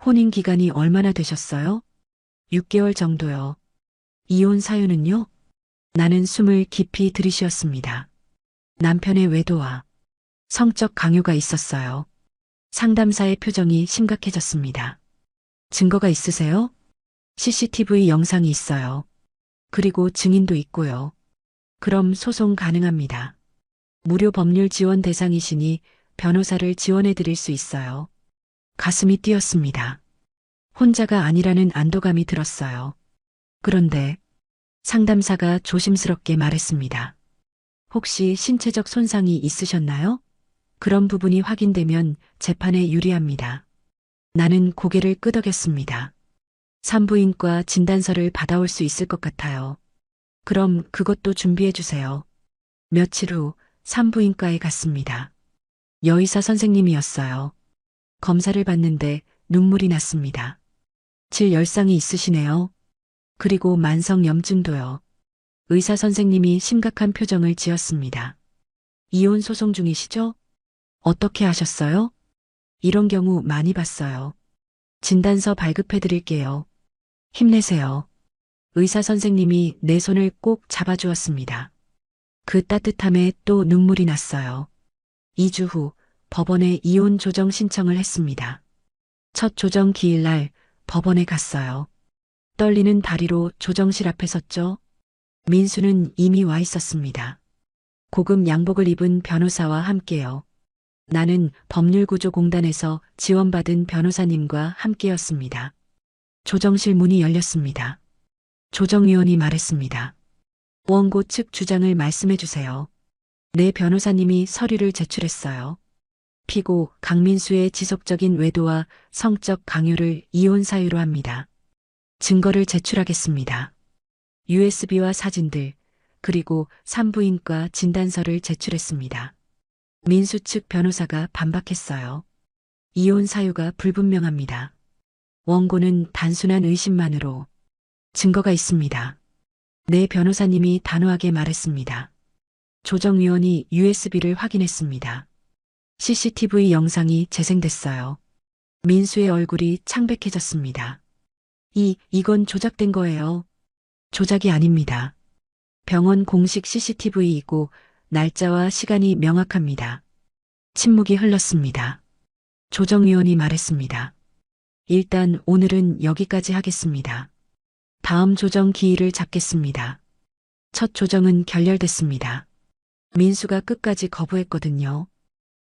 혼인 기간이 얼마나 되셨어요? 6개월 정도요. 이혼 사유는요? 나는 숨을 깊이 들이쉬었습니다. 남편의 외도와 성적 강요가 있었어요. 상담사의 표정이 심각해졌습니다. 증거가 있으세요? CCTV 영상이 있어요. 그리고 증인도 있고요. 그럼 소송 가능합니다. 무료 법률 지원 대상이시니 변호사를 지원해 드릴 수 있어요. 가슴이 뛰었습니다. 혼자가 아니라는 안도감이 들었어요. 그런데 상담사가 조심스럽게 말했습니다. 혹시 신체적 손상이 있으셨나요? 그런 부분이 확인되면 재판에 유리합니다. 나는 고개를 끄덕였습니다. 산부인과 진단서를 받아올 수 있을 것 같아요. 그럼 그것도 준비해 주세요. 며칠 후 산부인과에 갔습니다. 여의사 선생님이었어요. 검사를 받는데 눈물이 났습니다. 질열상이 있으시네요. 그리고 만성염증도요. 의사 선생님이 심각한 표정을 지었습니다. 이혼 소송 중이시죠? 어떻게 하셨어요? 이런 경우 많이 봤어요. 진단서 발급해 드릴게요. 힘내세요. 의사 선생님이 내 손을 꼭 잡아주었습니다. 그 따뜻함에 또 눈물이 났어요. 2주 후 법원에 이혼 조정 신청을 했습니다. 첫 조정 기일날 법원에 갔어요. 떨리는 다리로 조정실 앞에 섰죠. 민수는 이미 와 있었습니다. 고급 양복을 입은 변호사와 함께요. 나는 법률구조공단에서 지원받은 변호사님과 함께였습니다. 조정실 문이 열렸습니다. 조정위원이 말했습니다. 원고 측 주장을 말씀해 주세요. 네, 변호사님이 서류를 제출했어요. 피고 강민수의 지속적인 외도와 성적 강요를 이혼 사유로 합니다. 증거를 제출하겠습니다. USB와 사진들, 그리고 산부인과 진단서를 제출했습니다. 민수 측 변호사가 반박했어요. 이혼 사유가 불분명합니다. 원고는 단순한 의심만으로 증거가 있습니다. 내 변호사님이 단호하게 말했습니다. 조정위원이 USB를 확인했습니다. CCTV 영상이 재생됐어요. 민수의 얼굴이 창백해졌습니다. 이건 조작된 거예요. 조작이 아닙니다. 병원 공식 CCTV이고 날짜와 시간이 명확합니다. 침묵이 흘렀습니다. 조정위원이 말했습니다. 일단 오늘은 여기까지 하겠습니다. 다음 조정 기일을 잡겠습니다. 첫 조정은 결렬됐습니다. 민수가 끝까지 거부했거든요.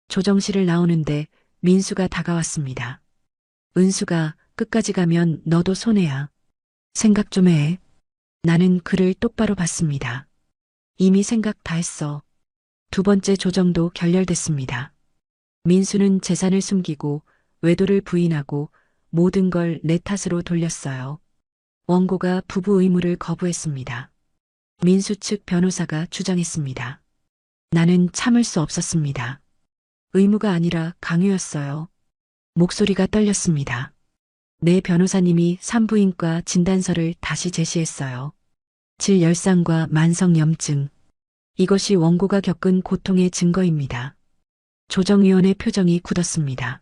조정실을 나오는데 민수가 다가왔습니다. 은수가 끝까지 가면 너도 손해야. 생각 좀 해. 나는 그를 똑바로 봤습니다. 이미 생각 다 했어. 두 번째 조정도 결렬됐습니다. 민수는 재산을 숨기고 외도를 부인하고 모든 걸 내 탓으로 돌렸어요. 원고가 부부 의무를 거부했습니다. 민수 측 변호사가 주장했습니다. 나는 참을 수 없었습니다. 의무가 아니라 강요였어요. 목소리가 떨렸습니다. 내 변호사님이 산부인과 진단서를 다시 제시했어요. 질열상과 만성염증. 이것이 원고가 겪은 고통의 증거입니다. 조정위원의 표정이 굳었습니다.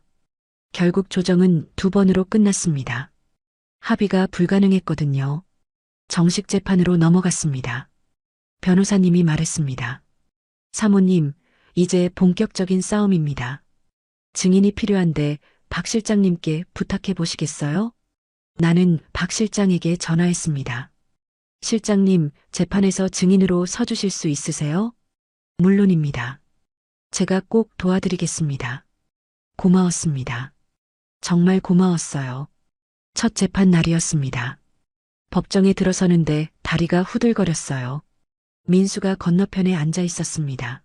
결국 조정은 2번으로 끝났습니다. 합의가 불가능했거든요. 정식 재판으로 넘어갔습니다. 변호사님이 말했습니다. 사모님, 이제 본격적인 싸움입니다. 증인이 필요한데 박 실장님께 부탁해 보시겠어요? 나는 박 실장에게 전화했습니다. 실장님, 재판에서 증인으로 서주실 수 있으세요? 물론입니다. 제가 꼭 도와드리겠습니다. 고마웠습니다. 정말 고마웠어요. 첫 재판 날이었습니다. 법정에 들어서는데 다리가 후들거렸어요. 민수가 건너편에 앉아 있었습니다.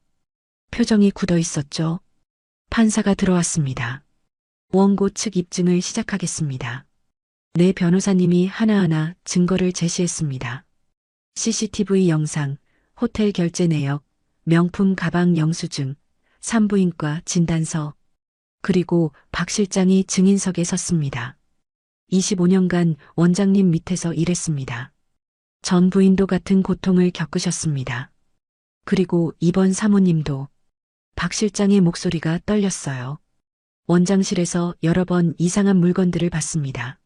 표정이 굳어 있었죠. 판사가 들어왔습니다. 원고 측 입증을 시작하겠습니다. 내 변호사님이 하나하나 증거를 제시했습니다. CCTV 영상, 호텔 결제 내역, 명품 가방 영수증, 산부인과 진단서, 그리고 박 실장이 증인석에 섰습니다. 25년간 원장님 밑에서 일했습니다. 전 부인도 같은 고통을 겪으셨습니다. 그리고 이번 사모님도. 박 실장의 목소리가 떨렸어요. 원장실에서 여러 번 이상한 물건들을 봤습니다.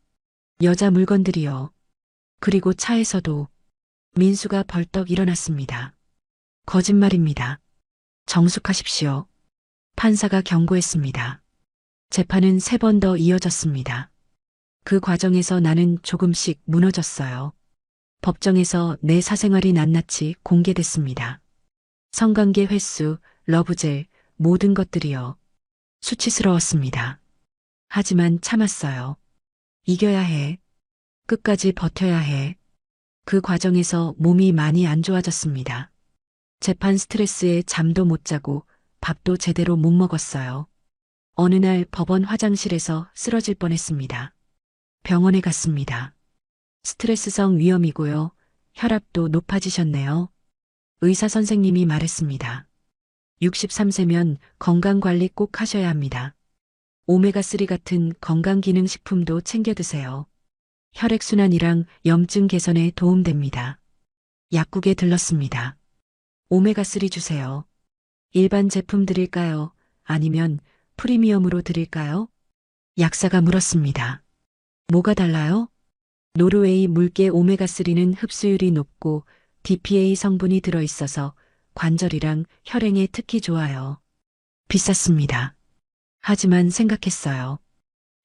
여자 물건들이요. 그리고 차에서도. 민수가 벌떡 일어났습니다. 거짓말입니다. 정숙하십시오. 판사가 경고했습니다. 재판은 3번 더 이어졌습니다. 그 과정에서 나는 조금씩 무너졌어요. 법정에서 내 사생활이 낱낱이 공개됐습니다. 성관계 횟수, 러브젤, 모든 것들이요. 수치스러웠습니다. 하지만 참았어요. 이겨야 해. 끝까지 버텨야 해. 그 과정에서 몸이 많이 안 좋아졌습니다. 재판 스트레스에 잠도 못 자고 밥도 제대로 못 먹었어요. 어느 날 법원 화장실에서 쓰러질 뻔했습니다. 병원에 갔습니다. 스트레스성 위염이고요. 혈압도 높아지셨네요. 의사 선생님이 말했습니다. 63세면 건강관리 꼭 하셔야 합니다. 오메가3 같은 건강기능식품도 챙겨 드세요. 혈액순환이랑 염증 개선에 도움됩니다. 약국에 들렀습니다. 오메가3 주세요. 일반 제품 드릴까요? 아니면 프리미엄으로 드릴까요? 약사가 물었습니다. 뭐가 달라요? 노르웨이 물개 오메가3는 흡수율이 높고 DPA 성분이 들어있어서 관절이랑 혈행에 특히 좋아요. 비쌌습니다. 하지만 생각했어요.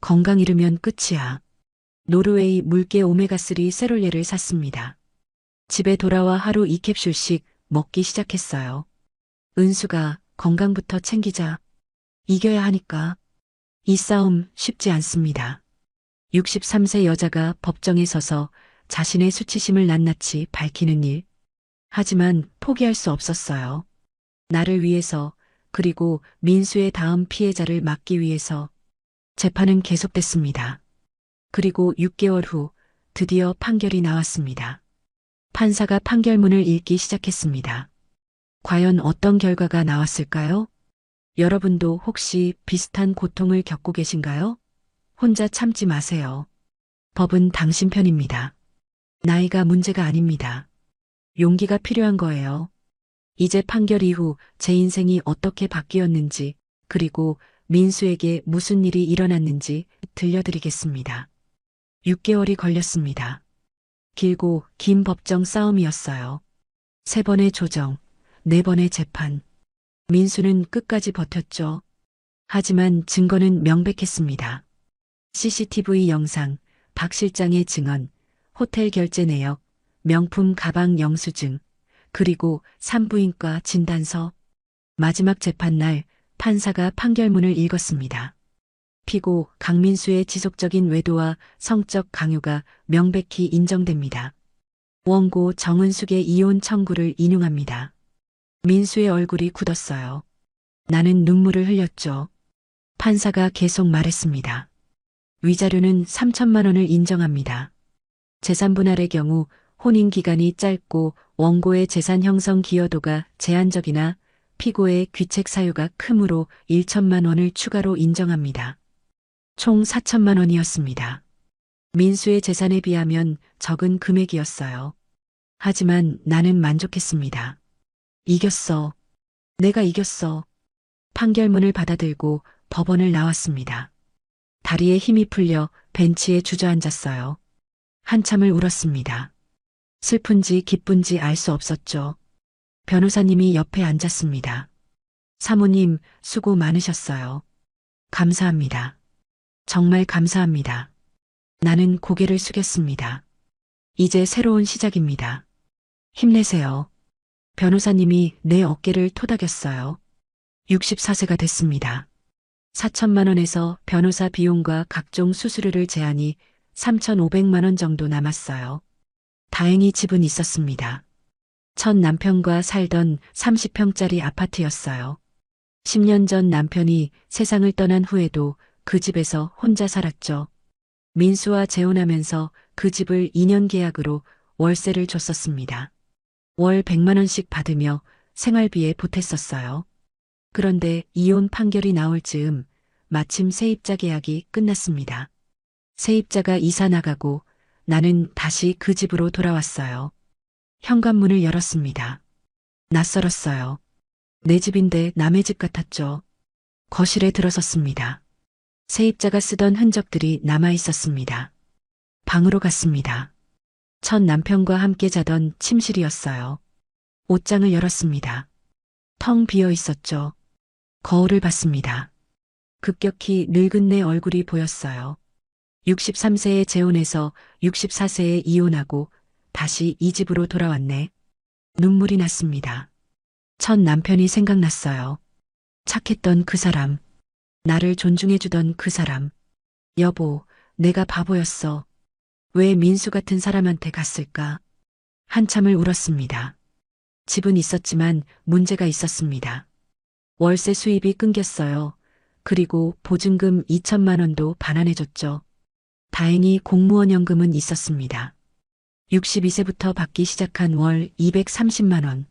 건강 잃으면 끝이야. 노르웨이 물개 오메가3 세롤레를 샀습니다. 집에 돌아와 하루 2캡슐씩 먹기 시작했어요. 은수가 건강부터 챙기자. 이겨야 하니까. 이 싸움 쉽지 않습니다. 63세 여자가 법정에 서서 자신의 수치심을 낱낱이 밝히는 일. 하지만 포기할 수 없었어요. 나를 위해서, 그리고 민수의 다음 피해자를 막기 위해서. 재판은 계속됐습니다. 그리고 6개월 후 드디어 판결이 나왔습니다. 판사가 판결문을 읽기 시작했습니다. 과연 어떤 결과가 나왔을까요? 여러분도 혹시 비슷한 고통을 겪고 계신가요? 혼자 참지 마세요. 법은 당신 편입니다. 나이가 문제가 아닙니다. 용기가 필요한 거예요. 이제 판결 이후 제 인생이 어떻게 바뀌었는지, 그리고 민수에게 무슨 일이 일어났는지 들려드리겠습니다. 6개월이 걸렸습니다. 길고 긴 법정 싸움이었어요. 3번의 조정, 4번의 재판. 민수는 끝까지 버텼죠. 하지만 증거는 명백했습니다. CCTV 영상, 박 실장의 증언, 호텔 결제 내역, 명품 가방 영수증, 그리고 산부인과 진단서. 마지막 재판날 판사가 판결문을 읽었습니다. 피고 강민수의 지속적인 외도와 성적 강요가 명백히 인정됩니다. 원고 정은숙의 이혼 청구를 인용합니다. 민수의 얼굴이 굳었어요. 나는 눈물을 흘렸죠. 판사가 계속 말했습니다. 위자료는 3천만 원을 인정합니다. 재산 분할의 경우 혼인 기간이 짧고 원고의 재산 형성 기여도가 제한적이나 피고의 귀책 사유가 크므로 1천만 원을 추가로 인정합니다. 총 4천만 원이었습니다. 민수의 재산에 비하면 적은 금액이었어요. 하지만 나는 만족했습니다. 이겼어. 내가 이겼어. 판결문을 받아들고 법원을 나왔습니다. 다리에 힘이 풀려 벤치에 주저앉았어요. 한참을 울었습니다. 슬픈지 기쁜지 알 수 없었죠. 변호사님이 옆에 앉았습니다. 사모님, 수고 많으셨어요. 감사합니다. 정말 감사합니다. 나는 고개를 숙였습니다. 이제 새로운 시작입니다. 힘내세요. 변호사님이 내 어깨를 토닥였어요. 64세가 됐습니다. 4천만 원에서 변호사 비용과 각종 수수료를 제하니 3,500만 원 정도 남았어요. 다행히 집은 있었습니다. 첫 남편과 살던 30평짜리 아파트였어요. 10년 전 남편이 세상을 떠난 후에도 그 집에서 혼자 살았죠. 민수와 재혼하면서 그 집을 2년 계약으로 월세를 줬었습니다. 월 100만 원씩 받으며 생활비에 보탰었어요. 그런데 이혼 판결이 나올 즈음 마침 세입자 계약이 끝났습니다. 세입자가 이사 나가고 나는 다시 그 집으로 돌아왔어요. 현관문을 열었습니다. 낯설었어요. 내 집인데 남의 집 같았죠. 거실에 들어섰습니다. 세입자가 쓰던 흔적들이 남아 있었습니다. 방으로 갔습니다. 첫 남편과 함께 자던 침실이었어요. 옷장을 열었습니다. 텅 비어 있었죠. 거울을 봤습니다. 급격히 늙은 내 얼굴이 보였어요. 63세에 재혼해서 64세에 이혼하고 다시 이 집으로 돌아왔네. 눈물이 났습니다. 첫 남편이 생각났어요. 착했던 그 사람. 나를 존중해주던 그 사람. 여보, 내가 바보였어. 왜 민수 같은 사람한테 갔을까? 한참을 울었습니다. 집은 있었지만 문제가 있었습니다. 월세 수입이 끊겼어요. 그리고 보증금 2천만 원도 반환해줬죠. 다행히 공무원 연금은 있었습니다. 62세부터 받기 시작한 월 230만 원.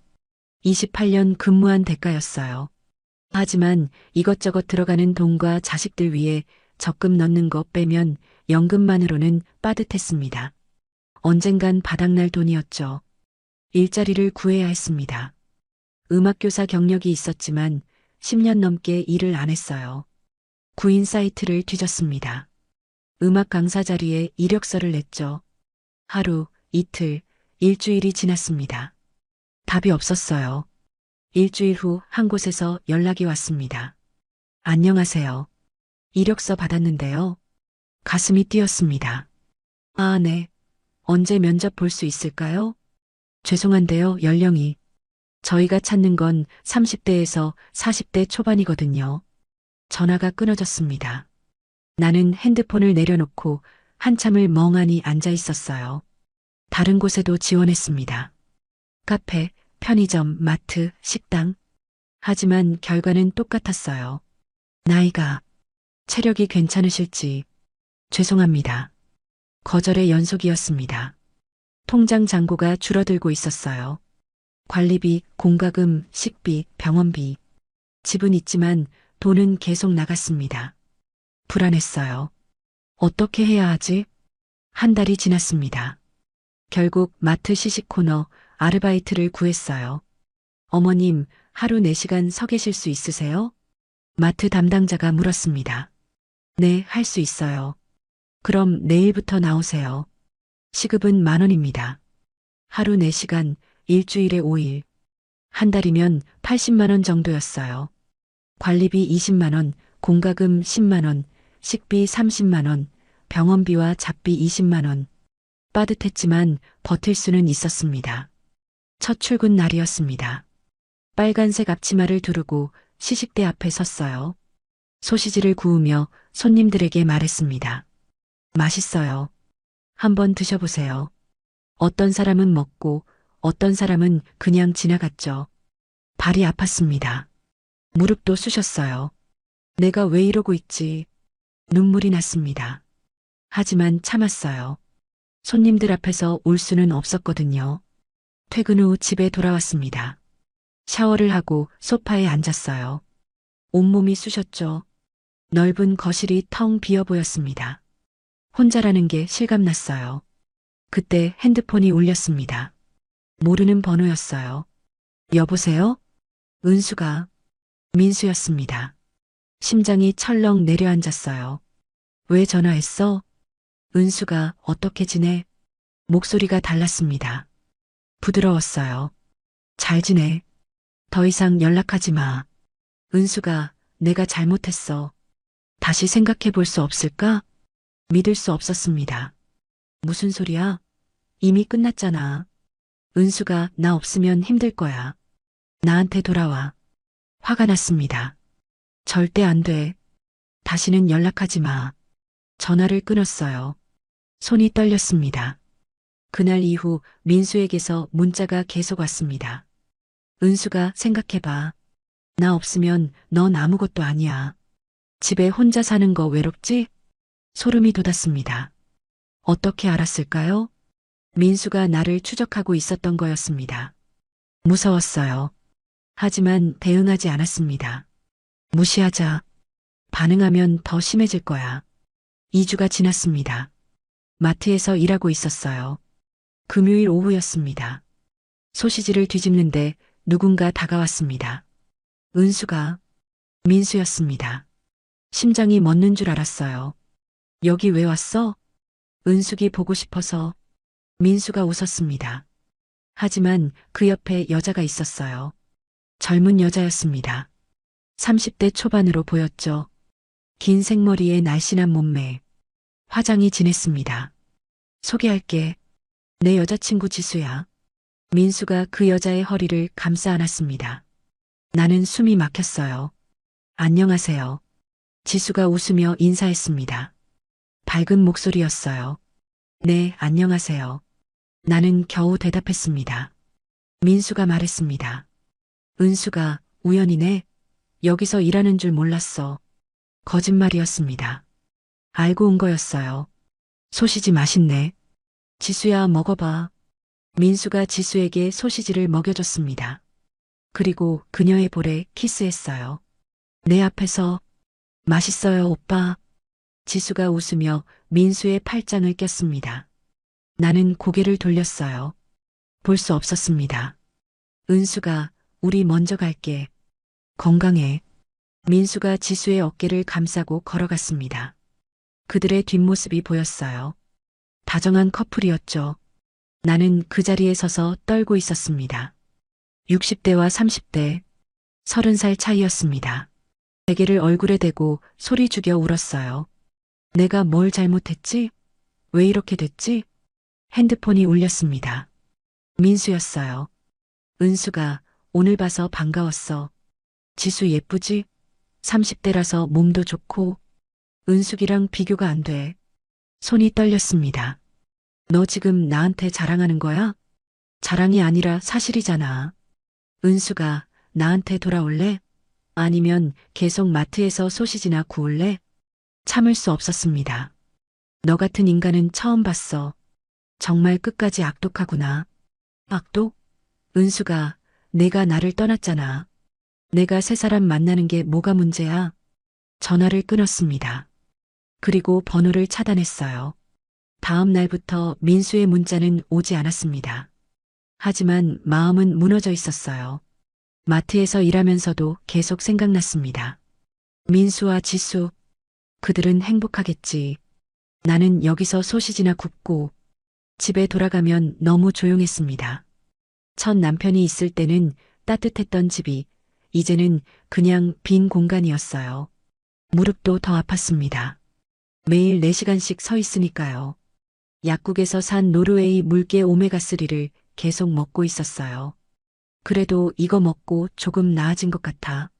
28년 근무한 대가였어요. 하지만 이것저것 들어가는 돈과 자식들 위해 적금 넣는 거 빼면 연금만으로는 빠듯했습니다. 언젠간 바닥날 돈이었죠. 일자리를 구해야 했습니다. 음악교사 경력이 있었지만 10년 넘게 일을 안 했어요. 구인 사이트를 뒤졌습니다. 음악 강사 자리에 이력서를 냈죠. 하루, 이틀, 일주일이 지났습니다. 답이 없었어요. 일주일 후 한 곳에서 연락이 왔습니다. 안녕하세요. 이력서 받았는데요. 가슴이 뛰었습니다. 아, 네. 언제 면접 볼 수 있을까요? 죄송한데요, 연령이. 저희가 찾는 건 30대에서 40대 초반이거든요. 전화가 끊어졌습니다. 나는 핸드폰을 내려놓고 한참을 멍하니 앉아 있었어요. 다른 곳에도 지원했습니다. 카페, 편의점, 마트, 식당. 하지만 결과는 똑같았어요. 나이가, 체력이 괜찮으실지. 죄송합니다. 거절의 연속이었습니다. 통장 잔고가 줄어들고 있었어요. 관리비, 공과금, 식비, 병원비. 집은 있지만 돈은 계속 나갔습니다. 불안했어요. 어떻게 해야 하지? 한 달이 지났습니다. 결국 마트 시식 코너 아르바이트를 구했어요. 어머님, 하루 4시간 서 계실 수 있으세요? 마트 담당자가 물었습니다. 네, 할 수 있어요. 그럼 내일부터 나오세요. 시급은 10,000원입니다. 하루 4시간, 일주일에 5일. 한 달이면 80만 원 정도였어요. 관리비 20만 원, 공과금 10만 원, 식비 30만 원, 병원비와 잡비 20만 원. 빠듯했지만 버틸 수는 있었습니다. 첫 출근 날이었습니다. 빨간색 앞치마를 두르고 시식대 앞에 섰어요. 소시지를 구우며 손님들에게 말했습니다. 맛있어요. 한번 드셔보세요. 어떤 사람은 먹고 어떤 사람은 그냥 지나갔죠. 발이 아팠습니다. 무릎도 쑤셨어요. 내가 왜 이러고 있지? 눈물이 났습니다. 하지만 참았어요. 손님들 앞에서 울 수는 없었거든요. 퇴근 후 집에 돌아왔습니다. 샤워를 하고 소파에 앉았어요. 온몸이 쑤셨죠. 넓은 거실이 텅 비어 보였습니다. 혼자라는 게 실감났어요. 그때 핸드폰이 울렸습니다. 모르는 번호였어요. 여보세요? 은수가. 민수였습니다. 심장이 철렁 내려앉았어요. 왜 전화했어? 은수가 어떻게 지내? 목소리가 달랐습니다. 부드러웠어요. 잘 지내. 더 이상 연락하지 마. 은수가 내가 잘못했어. 다시 생각해 볼 수 없을까? 믿을 수 없었습니다. 무슨 소리야? 이미 끝났잖아. 은수가 나 없으면 힘들 거야. 나한테 돌아와. 화가 났습니다. 절대 안 돼. 다시는 연락하지 마. 전화를 끊었어요. 손이 떨렸습니다. 그날 이후 민수에게서 문자가 계속 왔습니다. 은수가 생각해봐. 나 없으면 넌 아무것도 아니야. 집에 혼자 사는 거 외롭지? 소름이 돋았습니다. 어떻게 알았을까요? 민수가 나를 추적하고 있었던 거였습니다. 무서웠어요. 하지만 대응하지 않았습니다. 무시하자. 반응하면 더 심해질 거야. 2주가 지났습니다. 마트에서 일하고 있었어요. 금요일 오후였습니다. 소시지를 뒤집는데 누군가 다가왔습니다. 은수가. 민수였습니다. 심장이 멎는 줄 알았어요. 여기 왜 왔어? 은숙이 보고 싶어서. 민수가 웃었습니다. 하지만 그 옆에 여자가 있었어요. 젊은 여자였습니다. 30대 초반으로 보였죠. 긴 생머리에 날씬한 몸매. 화장이 진했습니다. 소개할게. 내 여자친구 지수야. 민수가 그 여자의 허리를 감싸 안았습니다. 나는 숨이 막혔어요. 안녕하세요. 지수가 웃으며 인사했습니다. 밝은 목소리였어요. 네, 안녕하세요. 나는 겨우 대답했습니다. 민수가 말했습니다. 은수가 우연이네. 여기서 일하는 줄 몰랐어. 거짓말이었습니다. 알고 온 거였어요. 소시지 맛있네. 지수야, 먹어봐. 민수가 지수에게 소시지를 먹여줬습니다. 그리고 그녀의 볼에 키스했어요. 내 앞에서. 맛있어요, 오빠. 지수가 웃으며 민수의 팔짱을 꼈습니다. 나는 고개를 돌렸어요. 볼 수 없었습니다. 은수가 우리 먼저 갈게. 건강해. 민수가 지수의 어깨를 감싸고 걸어갔습니다. 그들의 뒷모습이 보였어요. 다정한 커플이었죠. 나는 그 자리에 서서 떨고 있었습니다. 60대와 30대, 30살 차이였습니다. 베개를 얼굴에 대고 소리 죽여 울었어요. 내가 뭘 잘못했지? 왜 이렇게 됐지? 핸드폰이 울렸습니다. 민수였어요. 은수가 오늘 봐서 반가웠어. 지수 예쁘지? 30대라서 몸도 좋고. 은숙이랑 비교가 안 돼. 손이 떨렸습니다. 너 지금 나한테 자랑하는 거야? 자랑이 아니라 사실이잖아. 은수가 나한테 돌아올래? 아니면 계속 마트에서 소시지나 구울래? 참을 수 없었습니다. 너 같은 인간은 처음 봤어. 정말 끝까지 악독하구나. 악독? 은수가 내가 나를 떠났잖아. 내가 새 사람 만나는 게 뭐가 문제야? 전화를 끊었습니다. 그리고 번호를 차단했어요. 다음 날부터 민수의 문자는 오지 않았습니다. 하지만 마음은 무너져 있었어요. 마트에서 일하면서도 계속 생각났습니다. 민수와 지수, 그들은 행복하겠지. 나는 여기서 소시지나 굽고 집에 돌아가면 너무 조용했습니다. 첫 남편이 있을 때는 따뜻했던 집이 이제는 그냥 빈 공간이었어요. 무릎도 더 아팠습니다. 매일 4시간씩 서 있으니까요. 약국에서 산 노르웨이 물개 오메가3를 계속 먹고 있었어요. 그래도 이거 먹고 조금 나아진 것 같아.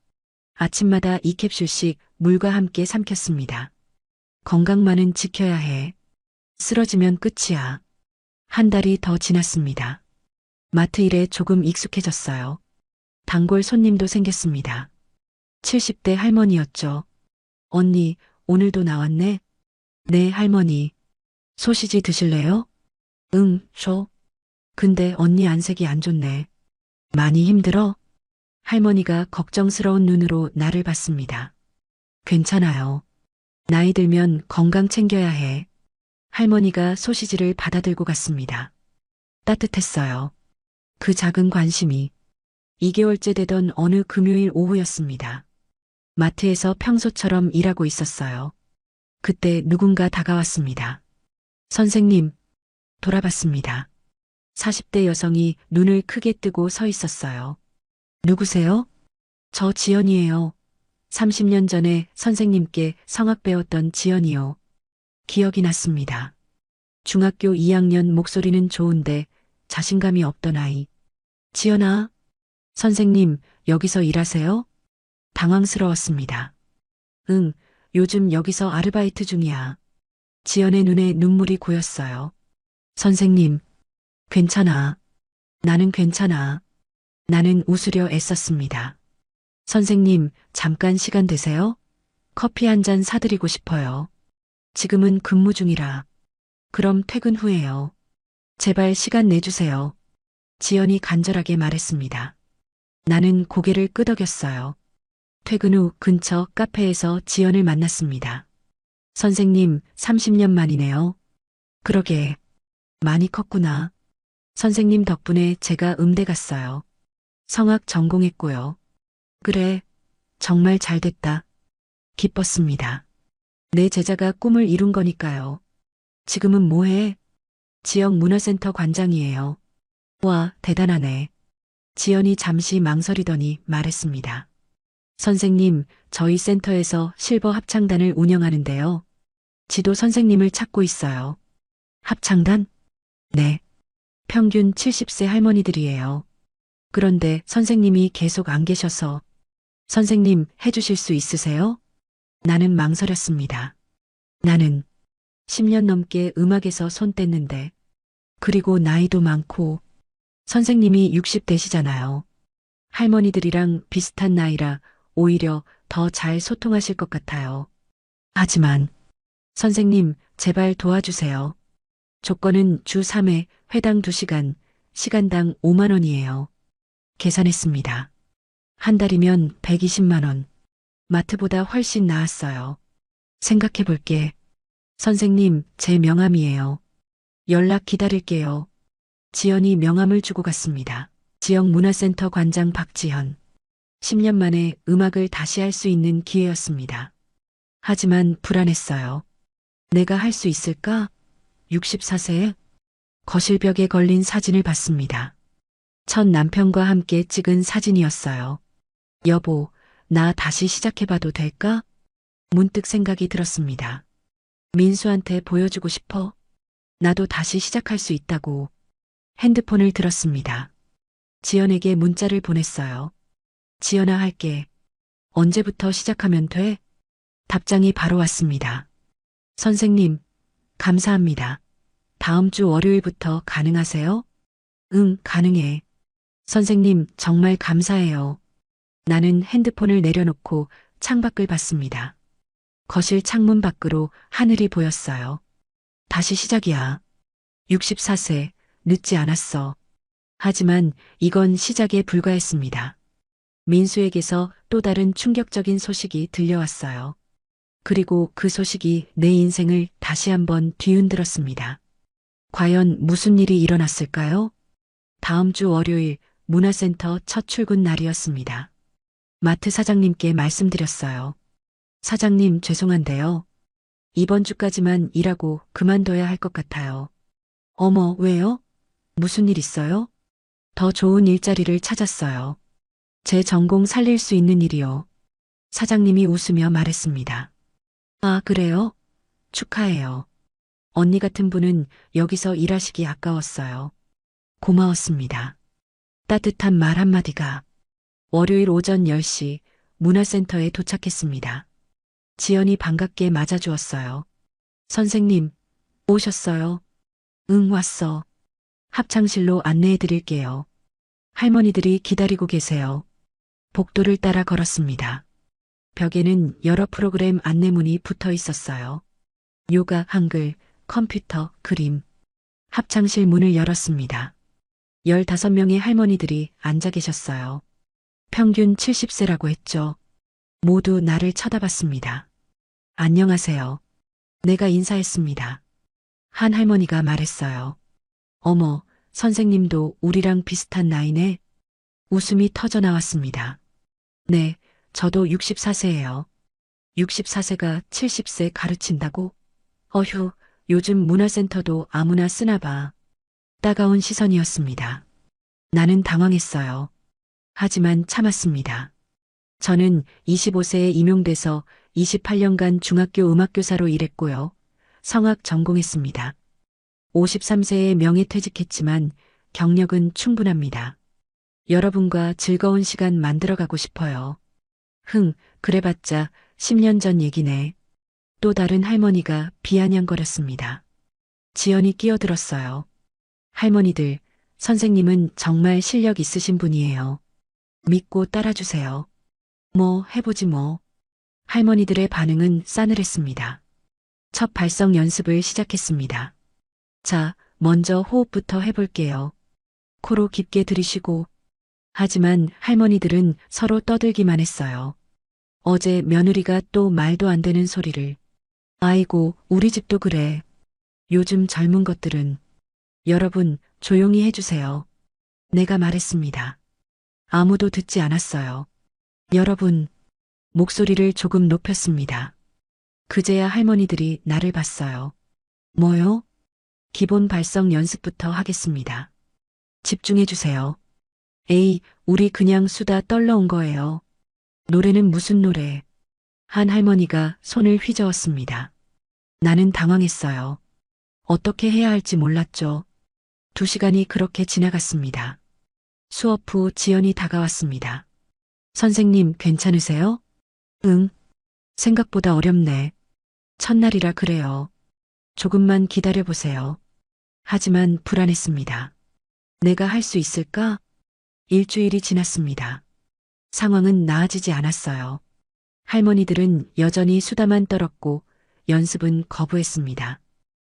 아침마다 2캡슐씩 물과 함께 삼켰습니다. 건강만은 지켜야 해. 쓰러지면 끝이야. 한 달이 더 지났습니다. 마트 일에 조금 익숙해졌어요. 단골 손님도 생겼습니다. 70대 할머니였죠. 언니, 오늘도 나왔네? 네, 할머니. 소시지 드실래요? 응, 줘. 근데 언니 안색이 안 좋네. 많이 힘들어? 할머니가 걱정스러운 눈으로 나를 봤습니다. 괜찮아요. 나이 들면 건강 챙겨야 해. 할머니가 소시지를 받아들고 갔습니다. 따뜻했어요. 그 작은 관심이 2개월째 되던 어느 금요일 오후였습니다. 마트에서 평소처럼 일하고 있었어요. 그때 누군가 다가왔습니다. 선생님, 돌아봤습니다. 40대 여성이 눈을 크게 뜨고 서 있었어요. 누구세요? 저 지연이에요. 30년 전에 선생님께 성악 배웠던 지연이요. 기억이 났습니다. 중학교 2학년 목소리는 좋은데 자신감이 없던 아이. 지연아, 선생님, 여기서 일하세요? 당황스러웠습니다. 응, 요즘 여기서 아르바이트 중이야. 지연의 눈에 눈물이 고였어요. 선생님, 괜찮아. 나는 괜찮아. 나는 웃으려 애썼습니다. 선생님, 잠깐 시간 되세요? 커피 한 잔 사드리고 싶어요. 지금은 근무 중이라. 그럼 퇴근 후에요. 제발 시간 내주세요. 지연이 간절하게 말했습니다. 나는 고개를 끄덕였어요. 퇴근 후 근처 카페에서 지연을 만났습니다. 선생님, 30년 만이네요. 그러게. 많이 컸구나. 선생님 덕분에 제가 음대 갔어요. 성악 전공했고요. 그래, 정말 잘 됐다. 기뻤습니다. 내 제자가 꿈을 이룬 거니까요. 지금은 뭐해? 지역 문화센터 관장이에요. 와, 대단하네. 지연이 잠시 망설이더니 말했습니다. 선생님, 저희 센터에서 실버 합창단을 운영하는데요. 지도 선생님을 찾고 있어요. 합창단? 네. 평균 70세 할머니들이에요. 그런데 선생님이 계속 안 계셔서 선생님 해주실 수 있으세요? 나는 망설였습니다. 나는 10년 넘게 음악에서 손 뗐는데 그리고 나이도 많고 선생님이 60대시잖아요. 할머니들이랑 비슷한 나이라 오히려 더 잘 소통하실 것 같아요. 하지만 선생님 제발 도와주세요. 조건은 주 3회 회당 2시간, 시간당 5만 원이에요. 계산했습니다. 한 달이면 120만 원. 마트보다 훨씬 나았어요. 생각해 볼게. 선생님, 제 명함이에요. 연락 기다릴게요. 지연이 명함을 주고 갔습니다. 지역문화센터 관장 박지현. 10년 만에 음악을 다시 할 수 있는 기회였습니다. 하지만 불안했어요. 내가 할 수 있을까? 64세에 거실벽에 걸린 사진을 봤습니다. 첫 남편과 함께 찍은 사진이었어요. 여보, 나 다시 시작해봐도 될까? 문득 생각이 들었습니다. 민수한테 보여주고 싶어. 나도 다시 시작할 수 있다고. 핸드폰을 들었습니다. 지연에게 문자를 보냈어요. 지연아 할게. 언제부터 시작하면 돼? 답장이 바로 왔습니다. 선생님, 감사합니다. 다음 주 월요일부터 가능하세요? 응, 가능해. 선생님, 정말 감사해요. 나는 핸드폰을 내려놓고 창밖을 봤습니다. 거실 창문 밖으로 하늘이 보였어요. 다시 시작이야. 64세, 늦지 않았어. 하지만 이건 시작에 불과했습니다. 민수에게서 또 다른 충격적인 소식이 들려왔어요. 그리고 그 소식이 내 인생을 다시 한번 뒤흔들었습니다. 과연 무슨 일이 일어났을까요? 다음 주 월요일 문화센터 첫 출근 날이었습니다. 마트 사장님께 말씀드렸어요. 사장님, 죄송한데요. 이번 주까지만 일하고 그만둬야 할 것 같아요. 어머, 왜요? 무슨 일 있어요? 더 좋은 일자리를 찾았어요. 제 전공 살릴 수 있는 일이요. 사장님이 웃으며 말했습니다. 아, 그래요? 축하해요. 언니 같은 분은 여기서 일하시기 아까웠어요. 고마웠습니다. 따뜻한 말 한마디가. 월요일 오전 10시 문화센터에 도착했습니다. 지연이 반갑게 맞아주었어요. 선생님, 오셨어요? 응, 왔어. 합창실로 안내해 드릴게요. 할머니들이 기다리고 계세요. 복도를 따라 걸었습니다. 벽에는 여러 프로그램 안내문이 붙어 있었어요. 요가, 한글, 컴퓨터, 그림. 합창실 문을 열었습니다. 15명의 할머니들이 앉아 계셨어요. 평균 70세라고 했죠. 모두 나를 쳐다봤습니다. 안녕하세요. 내가 인사했습니다. 한 할머니가 말했어요. 어머, 선생님도 우리랑 비슷한 나이네. 웃음이 터져 나왔습니다. 네, 저도 64세예요. 64세가 70세 가르친다고? 어휴, 요즘 문화센터도 아무나 쓰나 봐. 따가운 시선이었습니다. 나는 당황했어요. 하지만 참았습니다. 저는 25세에 임용돼서 28년간 중학교 음악교사로 일했고요. 성악 전공했습니다. 53세에 명예퇴직했지만 경력은 충분합니다. 여러분과 즐거운 시간 만들어가고 싶어요. 그래봤자 10년 전 얘기네. 또 다른 할머니가 비아냥거렸습니다. 지연이 끼어들었어요. 할머니들, 선생님은 정말 실력 있으신 분이에요. 믿고 따라주세요. 뭐, 해보지 뭐. 할머니들의 반응은 싸늘했습니다. 첫 발성 연습을 시작했습니다. 자, 먼저 호흡부터 해볼게요. 코로 깊게 들이쉬고. 하지만 할머니들은 서로 떠들기만 했어요. 어제 며느리가 또 말도 안 되는 소리를. 아이고, 우리 집도 그래. 요즘 젊은 것들은. 여러분, 조용히 해주세요. 내가 말했습니다. 아무도 듣지 않았어요. 여러분, 목소리를 조금 높였습니다. 그제야 할머니들이 나를 봤어요. 뭐요? 기본 발성 연습부터 하겠습니다. 집중해주세요. 에이, 우리 그냥 수다 떨러 온 거예요. 노래는 무슨 노래? 한 할머니가 손을 휘저었습니다. 나는 당황했어요. 어떻게 해야 할지 몰랐죠. 2시간이 그렇게 지나갔습니다. 수업 후 지연이 다가왔습니다. 선생님, 괜찮으세요? 응. 생각보다 어렵네. 첫날이라 그래요. 조금만 기다려보세요. 하지만 불안했습니다. 내가 할 수 있을까? 일주일이 지났습니다. 상황은 나아지지 않았어요. 할머니들은 여전히 수다만 떨었고 연습은 거부했습니다.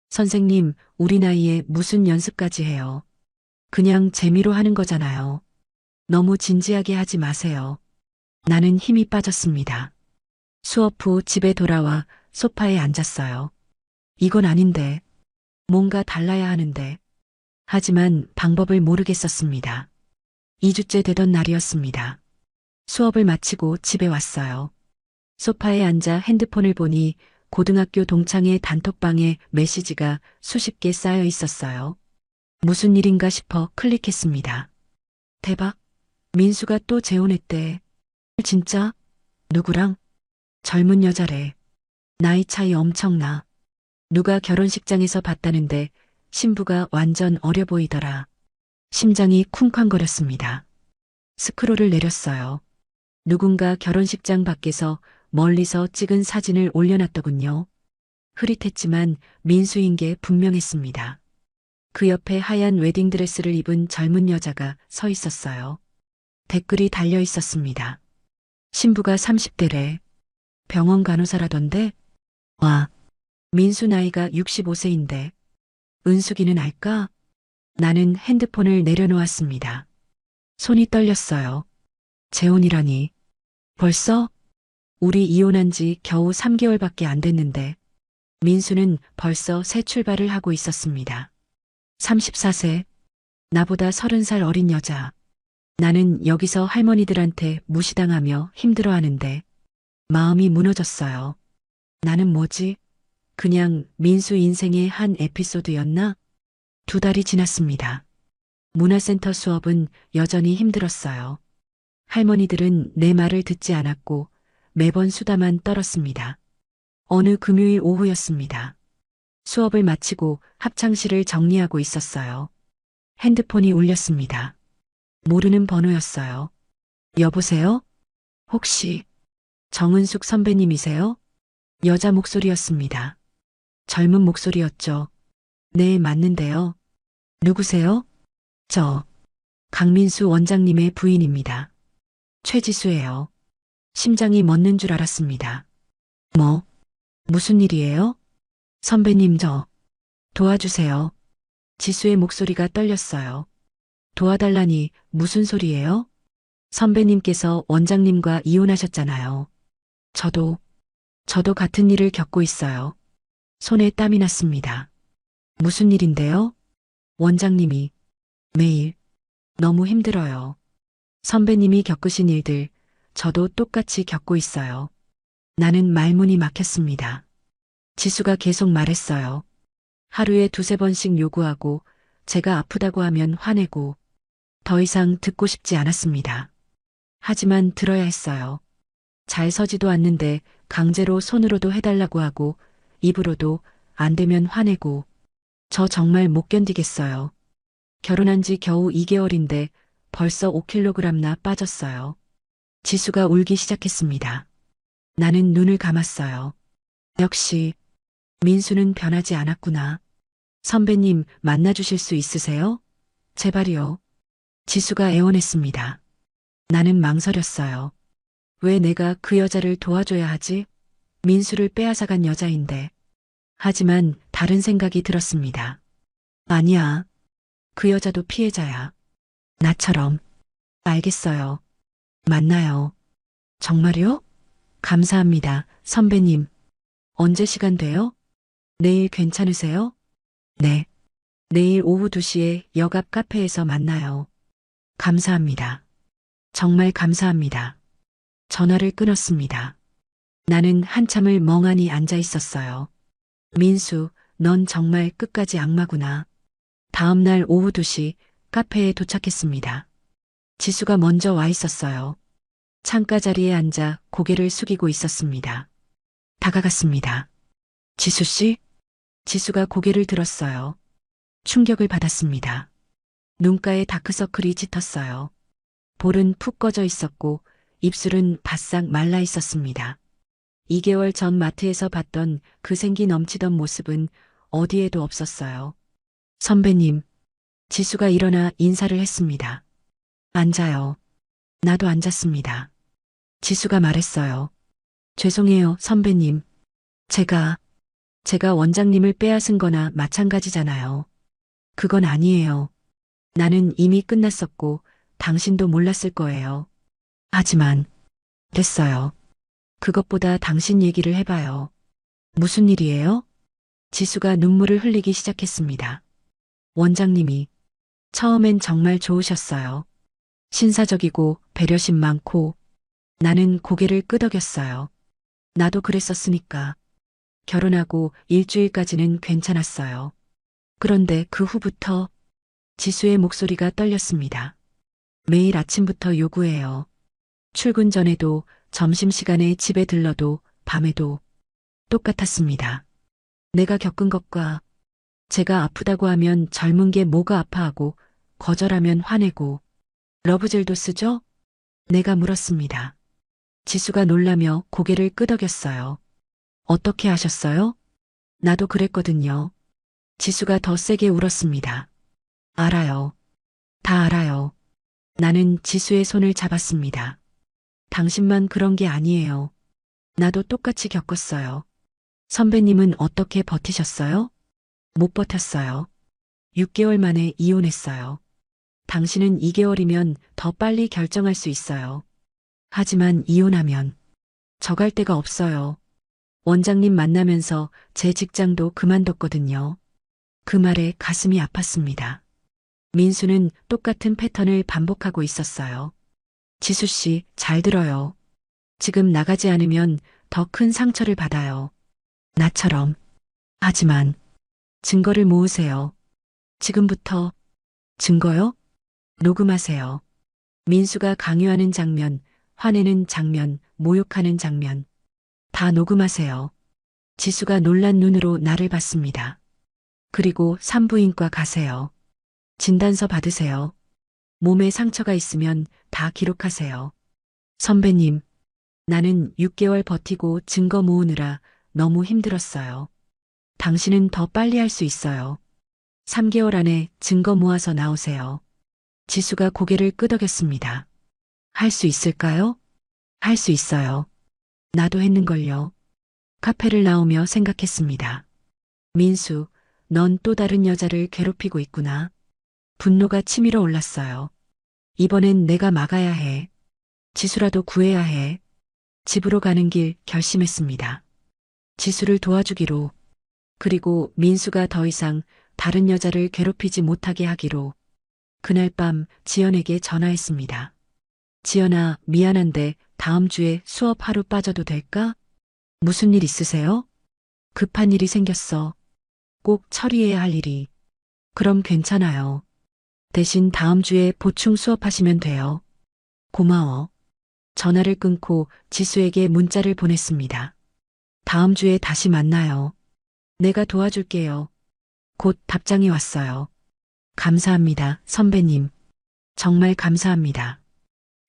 선생님, 우리 나이에 무슨 연습까지 해요? 그냥 재미로 하는 거잖아요. 너무 진지하게 하지 마세요. 나는 힘이 빠졌습니다. 수업 후 집에 돌아와 소파에 앉았어요. 이건 아닌데. 뭔가 달라야 하는데. 하지만 방법을 모르겠었습니다. 2주째 되던 날이었습니다. 수업을 마치고 집에 왔어요. 소파에 앉아 핸드폰을 보니 고등학교 동창의 단톡방에 메시지가 수십 개 쌓여 있었어요. 무슨 일인가 싶어 클릭했습니다. 대박. 민수가 또 재혼했대. 진짜? 누구랑? 젊은 여자래. 나이 차이 엄청나. 누가 결혼식장에서 봤다는데 신부가 완전 어려 보이더라. 심장이 쿵쾅거렸습니다. 스크롤을 내렸어요. 누군가 결혼식장 밖에서 멀리서 찍은 사진을 올려놨더군요. 흐릿했지만 민수인 게 분명했습니다. 그 옆에 하얀 웨딩드레스를 입은 젊은 여자가 서 있었어요. 댓글이 달려 있었습니다. 신부가 30대래. 병원 간호사라던데? 와, 민수 나이가 65세인데. 은숙이는 알까? 나는 핸드폰을 내려놓았습니다. 손이 떨렸어요. 재혼이라니. 벌써? 우리 이혼한 지 겨우 3개월밖에 안 됐는데 민수는 벌써 새 출발을 하고 있었습니다. 34세, 나보다 30살 어린 여자. 나는 여기서 할머니들한테 무시당하며 힘들어하는데 마음이 무너졌어요. 나는 뭐지? 그냥 민수 인생의 한 에피소드였나? 2달이 지났습니다. 문화센터 수업은 여전히 힘들었어요. 할머니들은 내 말을 듣지 않았고 매번 수다만 떨었습니다. 어느 금요일 오후였습니다. 수업을 마치고 합창실을 정리하고 있었어요. 핸드폰이 울렸습니다. 모르는 번호였어요. 여보세요? 혹시 정은숙 선배님이세요? 여자 목소리였습니다. 젊은 목소리였죠. 네, 맞는데요. 누구세요? 저, 강민수 원장님의 부인입니다. 최지수예요. 심장이 멎는 줄 알았습니다. 뭐, 무슨 일이에요? 선배님 도와주세요. 지수의 목소리가 떨렸어요. 도와달라니 무슨 소리예요? 선배님께서 원장님과 이혼하셨잖아요. 저도 같은 일을 겪고 있어요. 손에 땀이 났습니다. 무슨 일인데요? 원장님이 매일 너무 힘들어요. 선배님이 겪으신 일들 저도 똑같이 겪고 있어요. 나는 말문이 막혔습니다. 지수가 계속 말했어요. 하루에 2~3번씩 요구하고 제가 아프다고 하면 화내고 더 이상 듣고 싶지 않았습니다. 하지만 들어야 했어요. 잘 서지도 않는데 강제로 손으로도 해달라고 하고 입으로도 안 되면 화내고 저 정말 못 견디겠어요. 결혼한 지 겨우 2개월인데 벌써 5kg나 빠졌어요. 지수가 울기 시작했습니다. 나는 눈을 감았어요. 역시 민수는 변하지 않았구나. 선배님 만나주실 수 있으세요? 제발요. 지수가 애원했습니다. 나는 망설였어요. 왜 내가 그 여자를 도와줘야 하지? 민수를 빼앗아간 여자인데. 하지만 다른 생각이 들었습니다. 아니야. 그 여자도 피해자야. 나처럼. 알겠어요. 만나요. 정말요? 감사합니다, 선배님. 언제 시간 돼요? 내일 괜찮으세요? 네. 내일 오후 2시에 역 앞 카페에서 만나요. 감사합니다. 정말 감사합니다. 전화를 끊었습니다. 나는 한참을 멍하니 앉아 있었어요. 민수, 넌 정말 끝까지 악마구나. 다음 날 오후 2시 카페에 도착했습니다. 지수가 먼저 와 있었어요. 창가 자리에 앉아 고개를 숙이고 있었습니다. 다가갔습니다. 지수 씨? 지수가 고개를 들었어요. 충격을 받았습니다. 눈가에 다크서클이 짙었어요. 볼은 푹 꺼져 있었고 입술은 바싹 말라 있었습니다. 2개월 전 마트에서 봤던 그 생기 넘치던 모습은 어디에도 없었어요. 선배님, 지수가 일어나 인사를 했습니다. 앉아요. 나도 앉았습니다. 지수가 말했어요. 죄송해요, 선배님. 제가 원장님을 빼앗은 거나 마찬가지잖아요. 그건 아니에요. 나는 이미 끝났었고 당신도 몰랐을 거예요. 하지만 됐어요. 그것보다 당신 얘기를 해봐요. 무슨 일이에요? 지수가 눈물을 흘리기 시작했습니다. 원장님이 처음엔 정말 좋으셨어요. 신사적이고 배려심 많고 나는 고개를 끄덕였어요. 나도 그랬었으니까. 결혼하고 일주일까지는 괜찮았어요. 그런데 그 후부터 지수의 목소리가 떨렸습니다. 매일 아침부터 요구해요. 출근 전에도 점심시간에 집에 들러도 밤에도 똑같았습니다. 내가 겪은 것과 제가 아프다고 하면 젊은 게 뭐가 아파하고 거절하면 화내고 러브젤도 쓰죠? 내가 물었습니다. 지수가 놀라며 고개를 끄덕였어요. 어떻게 아셨어요? 나도 그랬거든요. 지수가 더 세게 울었습니다. 알아요. 다 알아요. 나는 지수의 손을 잡았습니다. 당신만 그런 게 아니에요. 나도 똑같이 겪었어요. 선배님은 어떻게 버티셨어요? 못 버텼어요. 6개월 만에 이혼했어요. 당신은 2개월이면 더 빨리 결정할 수 있어요. 하지만 이혼하면 저 갈 데가 없어요. 원장님 만나면서 제 직장도 그만뒀거든요. 그 말에 가슴이 아팠습니다. 민수는 똑같은 패턴을 반복하고 있었어요. 지수 씨, 잘 들어요. 지금 나가지 않으면 더 큰 상처를 받아요. 나처럼. 하지만 증거를 모으세요. 지금부터. 증거요? 녹음하세요. 민수가 강요하는 장면, 화내는 장면, 모욕하는 장면. 다 녹음하세요. 지수가 놀란 눈으로 나를 봤습니다. 그리고 산부인과 가세요. 진단서 받으세요. 몸에 상처가 있으면 다 기록하세요. 선배님, 나는 6개월 버티고 증거 모으느라 너무 힘들었어요. 당신은 더 빨리 할 수 있어요. 3개월 안에 증거 모아서 나오세요. 지수가 고개를 끄덕였습니다. 할 수 있을까요? 할 수 있어요. 나도 했는걸요. 카페를 나오며 생각했습니다. 민수, 넌 또 다른 여자를 괴롭히고 있구나. 분노가 치밀어 올랐어요. 이번엔 내가 막아야 해. 지수라도 구해야 해. 집으로 가는 길 결심했습니다. 지수를 도와주기로, 그리고 민수가 더 이상 다른 여자를 괴롭히지 못하게 하기로. 그날 밤 지연에게 전화했습니다. 지연아, 미안한데 다음 주에 수업 하루 빠져도 될까? 무슨 일 있으세요? 급한 일이 생겼어. 꼭 처리해야 할 일이. 그럼 괜찮아요. 대신 다음 주에 보충 수업하시면 돼요. 고마워. 전화를 끊고 지수에게 문자를 보냈습니다. 다음 주에 다시 만나요. 내가 도와줄게요. 곧 답장이 왔어요. 감사합니다, 선배님. 정말 감사합니다.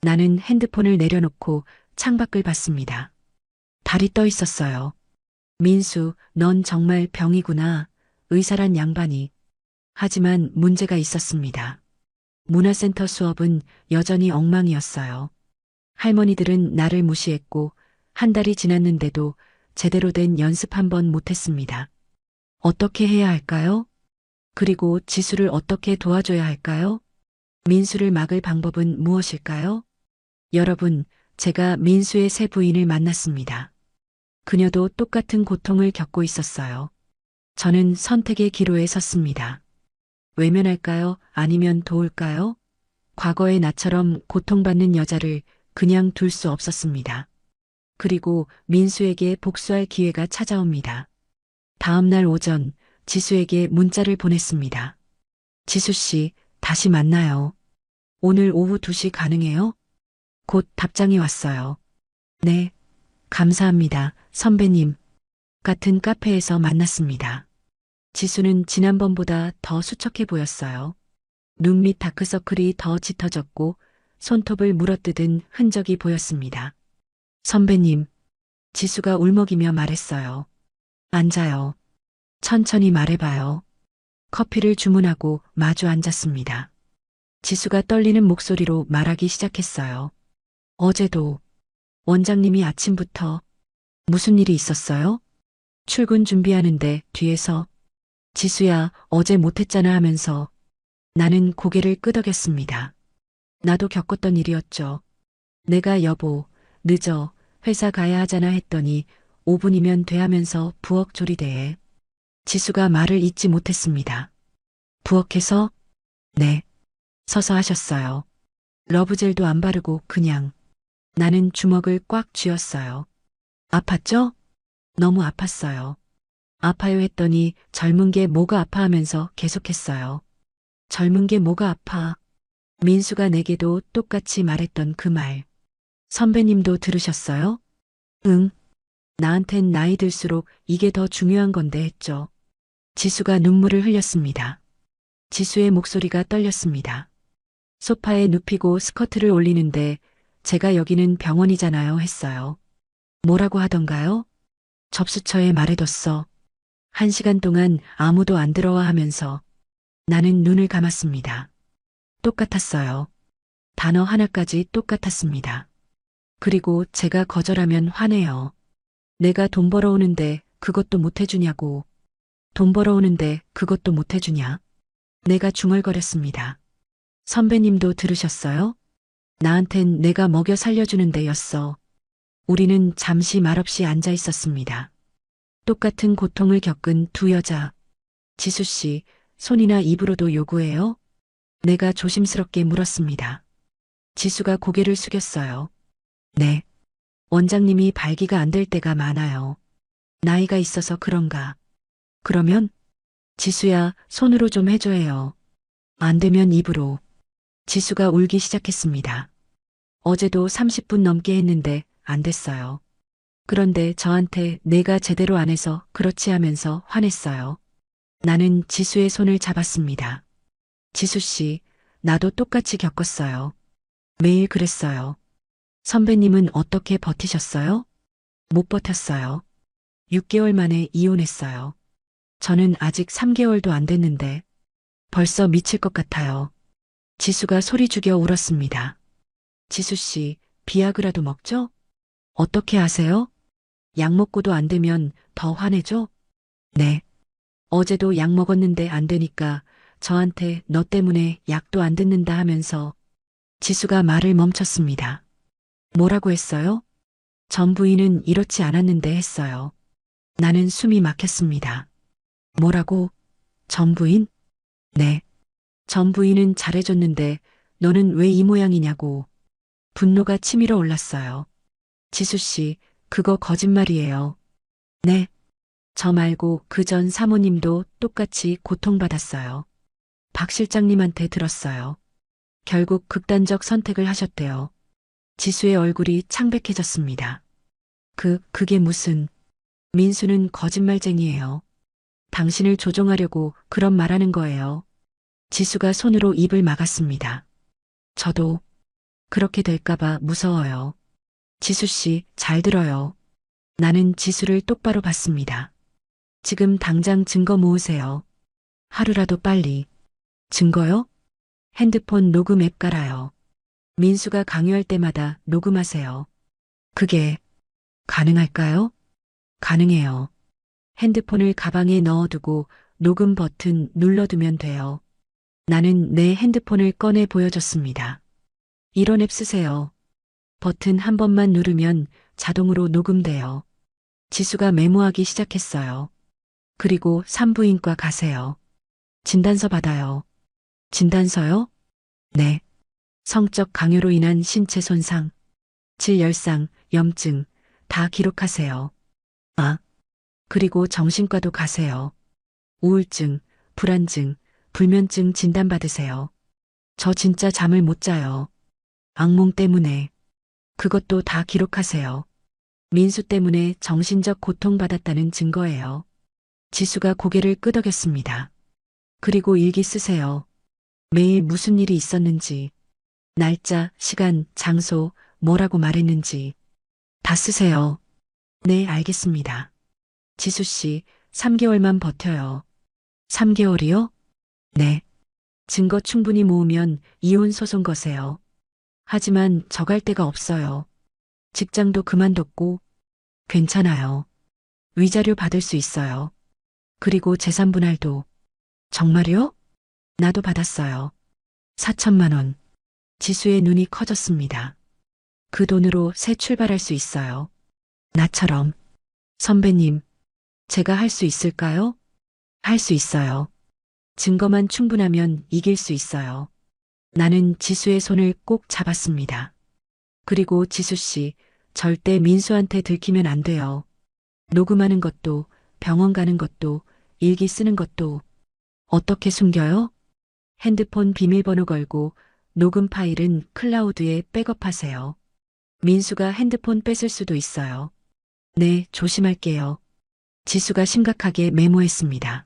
나는 핸드폰을 내려놓고 창밖을 봤습니다. 달이 떠 있었어요. 민수, 넌 정말 병이구나. 의사란 양반이. 하지만 문제가 있었습니다. 문화센터 수업은 여전히 엉망이었어요. 할머니들은 나를 무시했고 한 달이 지났는데도 제대로 된 연습 한 번 못했습니다. 어떻게 해야 할까요? 그리고 지수를 어떻게 도와줘야 할까요? 민수를 막을 방법은 무엇일까요? 여러분, 제가 민수의 새 부인을 만났습니다. 그녀도 똑같은 고통을 겪고 있었어요. 저는 선택의 기로에 섰습니다. 외면할까요? 아니면 도울까요? 과거의 나처럼 고통받는 여자를 그냥 둘 수 없었습니다. 그리고 민수에게 복수할 기회가 찾아옵니다. 다음 날 오전 지수에게 문자를 보냈습니다. 지수 씨, 다시 만나요. 오늘 오후 2시 가능해요? 곧 답장이 왔어요. 네, 감사합니다, 선배님. 같은 카페에서 만났습니다. 지수는 지난번보다 더 수척해 보였어요. 눈 밑 다크서클이 더 짙어졌고 손톱을 물어뜯은 흔적이 보였습니다. 선배님, 지수가 울먹이며 말했어요. 앉아요. 천천히 말해봐요. 커피를 주문하고 마주 앉았습니다. 지수가 떨리는 목소리로 말하기 시작했어요. 어제도 원장님이 아침부터 무슨 일이 있었어요? 출근 준비하는데 뒤에서 지수야, 어제 못했잖아 하면서 나는 고개를 끄덕였습니다. 나도 겪었던 일이었죠. 내가 여보, 늦어, 회사 가야 하잖아 했더니 5분이면 돼 하면서 부엌 조리대에. 지수가 말을 잇지 못했습니다. 부엌에서? 네. 서서 하셨어요. 러브젤도 안 바르고 그냥. 나는 주먹을 꽉 쥐었어요. 아팠죠? 너무 아팠어요. 아파요 했더니 젊은 게 뭐가 아파하면서 계속했어요. 젊은 게 뭐가 아파. 민수가 내게도 똑같이 말했던 그 말. 선배님도 들으셨어요? 응. 나한텐 나이 들수록 이게 더 중요한 건데 했죠. 지수가 눈물을 흘렸습니다. 지수의 목소리가 떨렸습니다. 소파에 눕히고 스커트를 올리는데 제가 여기는 병원이잖아요 했어요. 뭐라고 하던가요? 접수처에 말해뒀어. 1시간 동안 아무도 안 들어와 하면서 나는 눈을 감았습니다. 똑같았어요. 단어 하나까지 똑같았습니다. 그리고 제가 거절하면 화내요. 내가 돈 벌어오는데 그것도 못 해주냐고. 돈 벌어오는데 그것도 못 해주냐. 내가 중얼거렸습니다. 선배님도 들으셨어요? 나한텐 내가 먹여 살려주는 데였어. 우리는 잠시 말없이 앉아 있었습니다. 똑같은 고통을 겪은 두 여자. 지수 씨, 손이나 입으로도 요구해요? 내가 조심스럽게 물었습니다. 지수가 고개를 숙였어요. 네. 원장님이 발기가 안 될 때가 많아요. 나이가 있어서 그런가. 그러면? 지수야, 손으로 좀 해줘 해요. 안 되면 입으로. 지수가 울기 시작했습니다. 어제도 30분 넘게 했는데 안 됐어요. 그런데 저한테 내가 제대로 안 해서 그렇지 하면서 화냈어요. 나는 지수의 손을 잡았습니다. 지수 씨, 나도 똑같이 겪었어요. 매일 그랬어요. 선배님은 어떻게 버티셨어요? 못 버텼어요. 6개월 만에 이혼했어요. 저는 아직 3개월도 안 됐는데 벌써 미칠 것 같아요. 지수가 소리 죽여 울었습니다. 지수 씨, 비아그라도 먹죠? 어떻게 아세요? 약 먹고도 안 되면 더 화내죠? 네. 어제도 약 먹었는데 안 되니까 저한테 너 때문에 약도 안 듣는다 하면서 지수가 말을 멈췄습니다. 뭐라고 했어요? 전 부인은 이렇지 않았는데 했어요. 나는 숨이 막혔습니다. 뭐라고? 전 부인? 네. 전 부인은 잘해줬는데 너는 왜 이 모양이냐고. 분노가 치밀어 올랐어요. 지수 씨, 그거 거짓말이에요. 네. 저 말고 그 전 사모님도 똑같이 고통받았어요. 박 실장님한테 들었어요. 결국 극단적 선택을 하셨대요. 지수의 얼굴이 창백해졌습니다. 그게 무슨. 민수는 거짓말쟁이에요. 당신을 조종하려고 그런 말하는 거예요. 지수가 손으로 입을 막았습니다. 저도 그렇게 될까봐 무서워요. 지수 씨, 잘 들어요. 나는 지수를 똑바로 봤습니다. 지금 당장 증거 모으세요. 하루라도 빨리. 증거요? 핸드폰 녹음 앱 깔아요. 민수가 강요할 때마다 녹음하세요. 그게 가능할까요? 가능해요. 핸드폰을 가방에 넣어두고 녹음 버튼 눌러두면 돼요. 나는 내 핸드폰을 꺼내 보여줬습니다. 이런 앱 쓰세요. 버튼 한 번만 누르면 자동으로 녹음돼요. 지수가 메모하기 시작했어요. 그리고 산부인과 가세요. 진단서 받아요. 진단서요? 네. 성적 강요로 인한 신체 손상, 질열상, 염증 다 기록하세요. 아, 그리고 정신과도 가세요. 우울증, 불안증, 불면증 진단받으세요. 저 진짜 잠을 못 자요. 악몽 때문에. 그것도 다 기록하세요. 민수 때문에 정신적 고통받았다는 증거예요. 지수가 고개를 끄덕였습니다. 그리고 일기 쓰세요. 매일 무슨 일이 있었는지, 날짜, 시간, 장소, 뭐라고 말했는지 다 쓰세요. 네, 알겠습니다. 지수 씨, 3개월만 버텨요. 3개월이요? 네. 증거 충분히 모으면 이혼 소송 거세요. 하지만 저 갈 데가 없어요. 직장도 그만뒀고. 괜찮아요. 위자료 받을 수 있어요. 그리고 재산 분할도. 정말요? 나도 받았어요. 4천만 원. 지수의 눈이 커졌습니다. 그 돈으로 새 출발할 수 있어요. 나처럼. 선배님, 제가 할 수 있을까요? 할 수 있어요. 증거만 충분하면 이길 수 있어요. 나는 지수의 손을 꼭 잡았습니다. 그리고 지수 씨, 절대 민수한테 들키면 안 돼요. 녹음하는 것도, 병원 가는 것도, 일기 쓰는 것도. 어떻게 숨겨요? 핸드폰 비밀번호 걸고 녹음 파일은 클라우드에 백업하세요. 민수가 핸드폰 뺏을 수도 있어요. 네, 조심할게요. 지수가 심각하게 메모했습니다.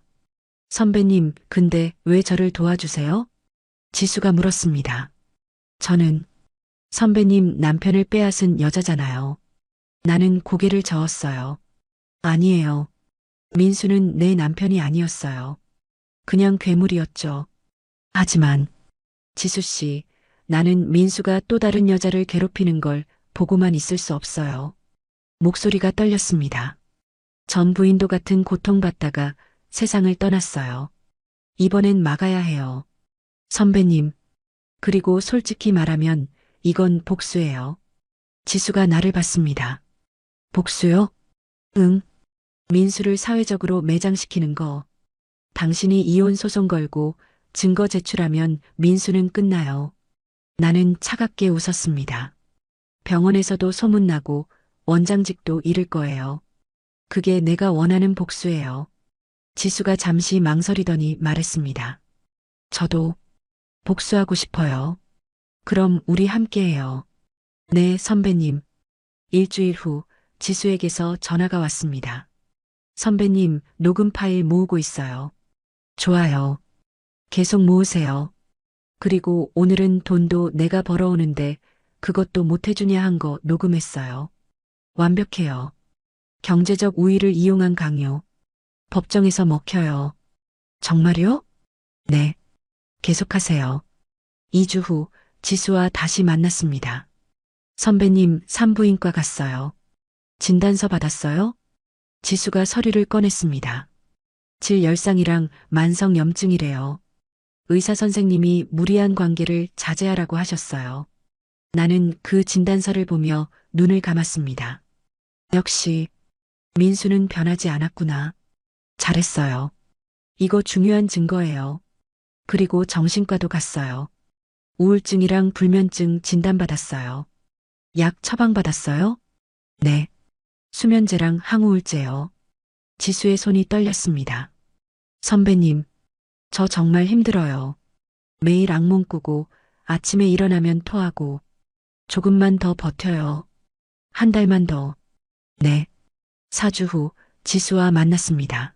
선배님, 근데 왜 저를 도와주세요? 지수가 물었습니다. 저는 선배님 남편을 빼앗은 여자잖아요. 나는 고개를 저었어요. 아니에요. 민수는 내 남편이 아니었어요. 그냥 괴물이었죠. 하지만 지수 씨, 나는 민수가 또 다른 여자를 괴롭히는 걸 보고만 있을 수 없어요. 목소리가 떨렸습니다. 전 부인도 같은 고통받다가 세상을 떠났어요. 이번엔 막아야 해요. 선배님, 그리고 솔직히 말하면 이건 복수예요. 지수가 나를 봤습니다. 복수요? 응. 민수를 사회적으로 매장시키는 거. 당신이 이혼 소송 걸고 증거 제출하면 민수는 끝나요. 나는 차갑게 웃었습니다. 병원에서도 소문나고 원장직도 잃을 거예요. 그게 내가 원하는 복수예요. 지수가 잠시 망설이더니 말했습니다. 저도 복수하고 싶어요. 그럼 우리 함께해요. 네, 선배님. 일주일 후 지수에게서 전화가 왔습니다. 선배님, 녹음 파일 모으고 있어요. 좋아요. 계속 모으세요. 그리고 오늘은 돈도 내가 벌어오는데 그것도 못 해주냐 한 거 녹음했어요. 완벽해요. 경제적 우위를 이용한 강요. 법정에서 먹혀요. 정말요? 네. 계속하세요. 2주 후 지수와 다시 만났습니다. 선배님, 산부인과 갔어요. 진단서 받았어요? 지수가 서류를 꺼냈습니다. 질열상이랑 만성염증이래요. 의사 선생님이 무리한 관계를 자제하라고 하셨어요. 나는 그 진단서를 보며 눈을 감았습니다. 역시 민수는 변하지 않았구나. 잘했어요. 이거 중요한 증거예요. 그리고 정신과도 갔어요. 우울증이랑 불면증 진단받았어요. 약 처방받았어요? 네. 수면제랑 항우울제요. 지수의 손이 떨렸습니다. 선배님, 저 정말 힘들어요. 매일 악몽 꾸고 아침에 일어나면 토하고 조금만 더 버텨요. 한 달만 더. 네. 4주 후 지수와 만났습니다.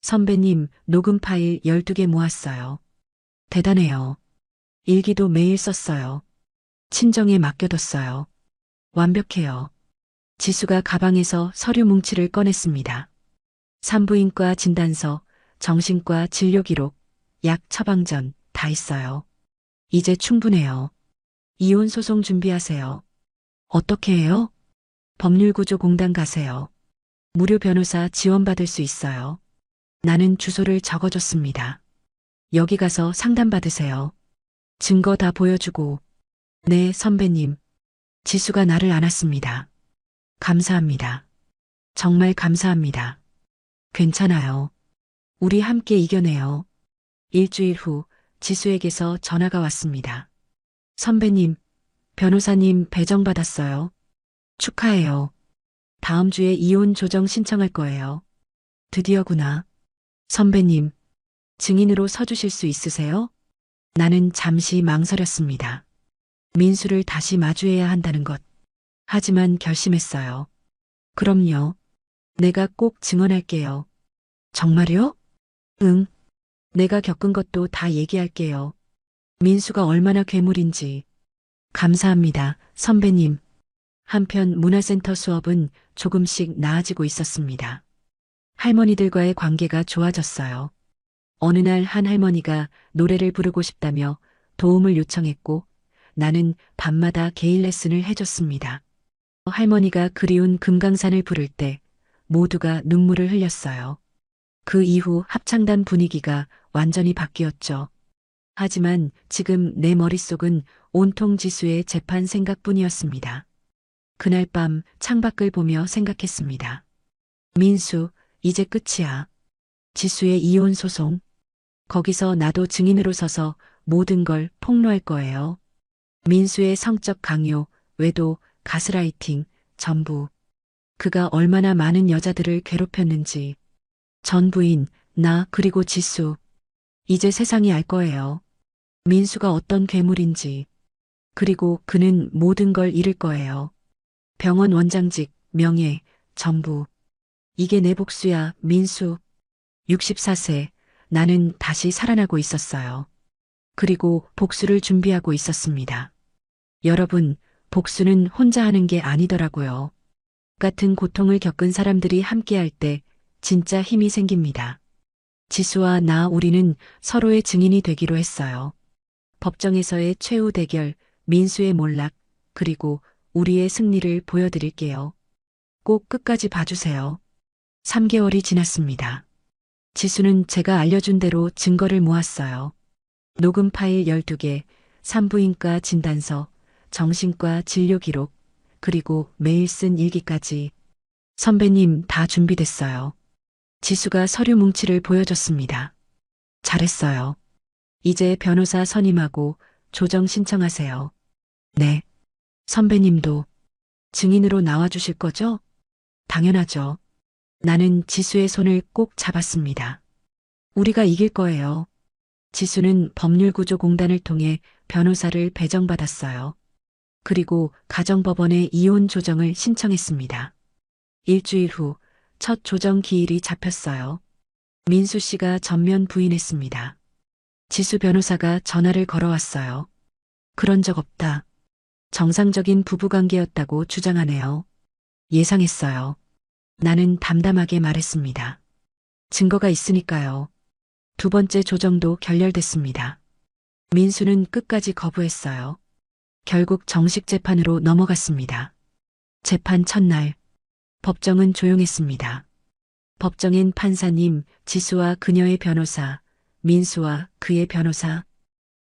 선배님, 녹음 파일 12개 모았어요. 대단해요. 일기도 매일 썼어요. 친정에 맡겨뒀어요. 완벽해요. 지수가 가방에서 서류 뭉치를 꺼냈습니다. 산부인과 진단서, 정신과 진료 기록, 약 처방전 다 있어요. 이제 충분해요. 이혼 소송 준비하세요. 어떻게 해요? 법률구조공단 가세요. 무료 변호사 지원받을 수 있어요. 나는 주소를 적어줬습니다. 여기 가서 상담받으세요. 증거 다 보여주고. 네, 선배님. 지수가 나를 안았습니다. 감사합니다. 정말 감사합니다. 괜찮아요. 우리 함께 이겨내요. 일주일 후 지수에게서 전화가 왔습니다. 선배님, 변호사님 배정받았어요. 축하해요. 다음 주에 이혼 조정 신청할 거예요. 드디어구나. 선배님, 증인으로 서주실 수 있으세요? 나는 잠시 망설였습니다. 민수를 다시 마주해야 한다는 것. 하지만 결심했어요. 그럼요. 내가 꼭 증언할게요. 정말요? 응. 내가 겪은 것도 다 얘기할게요. 민수가 얼마나 괴물인지. 감사합니다, 선배님. 한편 문화센터 수업은 조금씩 나아지고 있었습니다. 할머니들과의 관계가 좋아졌어요. 어느 날 한 할머니가 노래를 부르고 싶다며 도움을 요청했고 나는 밤마다 개인 레슨을 해줬습니다. 할머니가 그리운 금강산을 부를 때 모두가 눈물을 흘렸어요. 그 이후 합창단 분위기가 완전히 바뀌었죠. 하지만 지금 내 머릿속은 온통 지수의 재판 생각뿐이었습니다. 그날 밤 창밖을 보며 생각했습니다. 민수, 이제 끝이야. 지수의 이혼 소송. 거기서 나도 증인으로 서서 모든 걸 폭로할 거예요. 민수의 성적 강요, 외도, 가스라이팅, 전부. 그가 얼마나 많은 여자들을 괴롭혔는지. 전 부인, 나 그리고 지수. 이제 세상이 알 거예요. 민수가 어떤 괴물인지. 그리고 그는 모든 걸 잃을 거예요. 병원 원장직, 명예, 전부. 이게 내 복수야, 민수. 64세, 나는 다시 살아나고 있었어요. 그리고 복수를 준비하고 있었습니다. 여러분, 복수는 혼자 하는 게 아니더라고요. 같은 고통을 겪은 사람들이 함께할 때 진짜 힘이 생깁니다. 지수와 나 우리는 서로의 증인이 되기로 했어요. 법정에서의 최후 대결, 민수의 몰락, 그리고 우리의 승리를 보여드릴게요. 꼭 끝까지 봐주세요. 3개월이 지났습니다. 지수는 제가 알려준 대로 증거를 모았어요. 녹음 파일 12개, 산부인과 진단서, 정신과 진료 기록, 그리고 매일 쓴 일기까지. 선배님, 다 준비됐어요. 지수가 서류 뭉치를 보여줬습니다. 잘했어요. 이제 변호사 선임하고 조정 신청하세요. 네. 선배님도 증인으로 나와주실 거죠? 당연하죠. 나는 지수의 손을 꼭 잡았습니다. 우리가 이길 거예요. 지수는 법률구조공단을 통해 변호사를 배정받았어요. 그리고 가정법원에 이혼 조정을 신청했습니다. 일주일 후 첫 조정 기일이 잡혔어요. 민수 씨가 전면 부인했습니다. 지수 변호사가 전화를 걸어왔어요. 그런 적 없다. 정상적인 부부관계였다고 주장하네요. 예상했어요. 나는 담담하게 말했습니다. 증거가 있으니까요. 두 번째 조정도 결렬됐습니다. 민수는 끝까지 거부했어요. 결국 정식 재판으로 넘어갔습니다. 재판 첫날, 법정은 조용했습니다. 법정엔 판사님, 지수와 그녀의 변호사, 민수와 그의 변호사,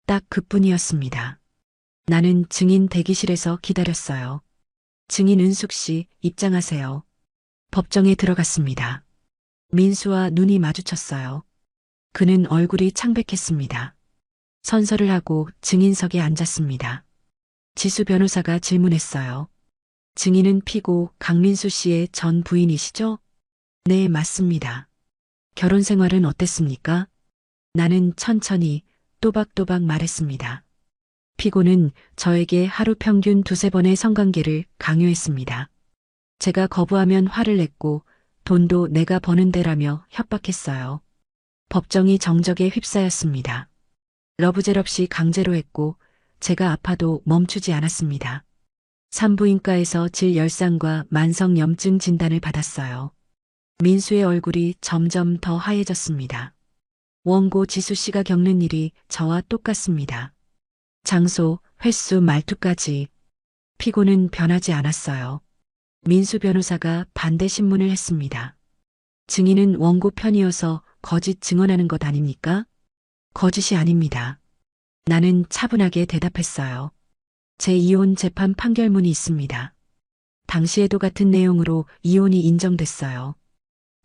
딱 그뿐이었습니다. 나는 증인 대기실에서 기다렸어요. 증인 은숙 씨, 입장하세요. 법정에 들어갔습니다. 민수와 눈이 마주쳤어요. 그는 얼굴이 창백했습니다. 선서를 하고 증인석에 앉았습니다. 지수 변호사가 질문했어요. 증인은 피고 강민수 씨의 전 부인이시죠? 네, 맞습니다. 결혼 생활은 어땠습니까? 나는 천천히 또박또박 말했습니다. 피고는 저에게 하루 평균 2~3번의 성관계를 강요했습니다. 제가 거부하면 화를 냈고 돈도 내가 버는 데라며 협박했어요. 법정이 정적에 휩싸였습니다. 러브젤 없이 강제로 했고 제가 아파도 멈추지 않았습니다. 산부인과에서 질열상과 만성염증 진단을 받았어요. 민수의 얼굴이 점점 더 하얘졌습니다. 원고 지수 씨가 겪는 일이 저와 똑같습니다. 장소, 횟수, 말투까지. 피고는 변하지 않았어요. 민수 변호사가 반대 신문을 했습니다. 증인은 원고 편이어서 거짓 증언하는 것 아닙니까? 거짓이 아닙니다. 나는 차분하게 대답했어요. 제 이혼 재판 판결문이 있습니다. 당시에도 같은 내용으로 이혼이 인정됐어요.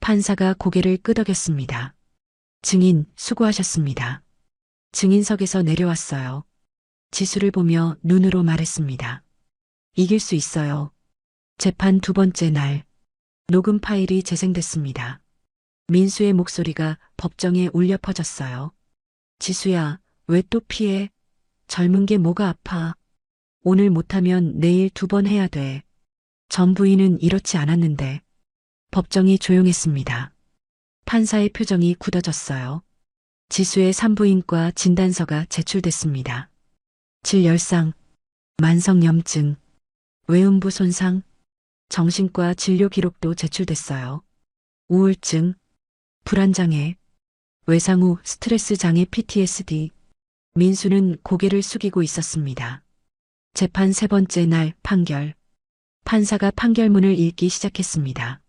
판사가 고개를 끄덕였습니다. 증인, 수고하셨습니다. 증인석에서 내려왔어요. 지수를 보며 눈으로 말했습니다. 이길 수 있어요. 재판 두 번째 날, 녹음 파일이 재생됐습니다. 민수의 목소리가 법정에 울려 퍼졌어요. 지수야, 왜 또 피해? 젊은 게 뭐가 아파? 오늘 못하면 내일 2번 해야 돼. 전 부인은 이렇지 않았는데. 법정이 조용했습니다. 판사의 표정이 굳어졌어요. 지수의 산부인과 진단서가 제출됐습니다. 질열상, 만성염증, 외음부 손상, 정신과 진료 기록도 제출됐어요. 우울증, 불안장애, 외상 후 스트레스 장애 PTSD. 민수는 고개를 숙이고 있었습니다. 재판 세 번째 날 판결. 판사가 판결문을 읽기 시작했습니다.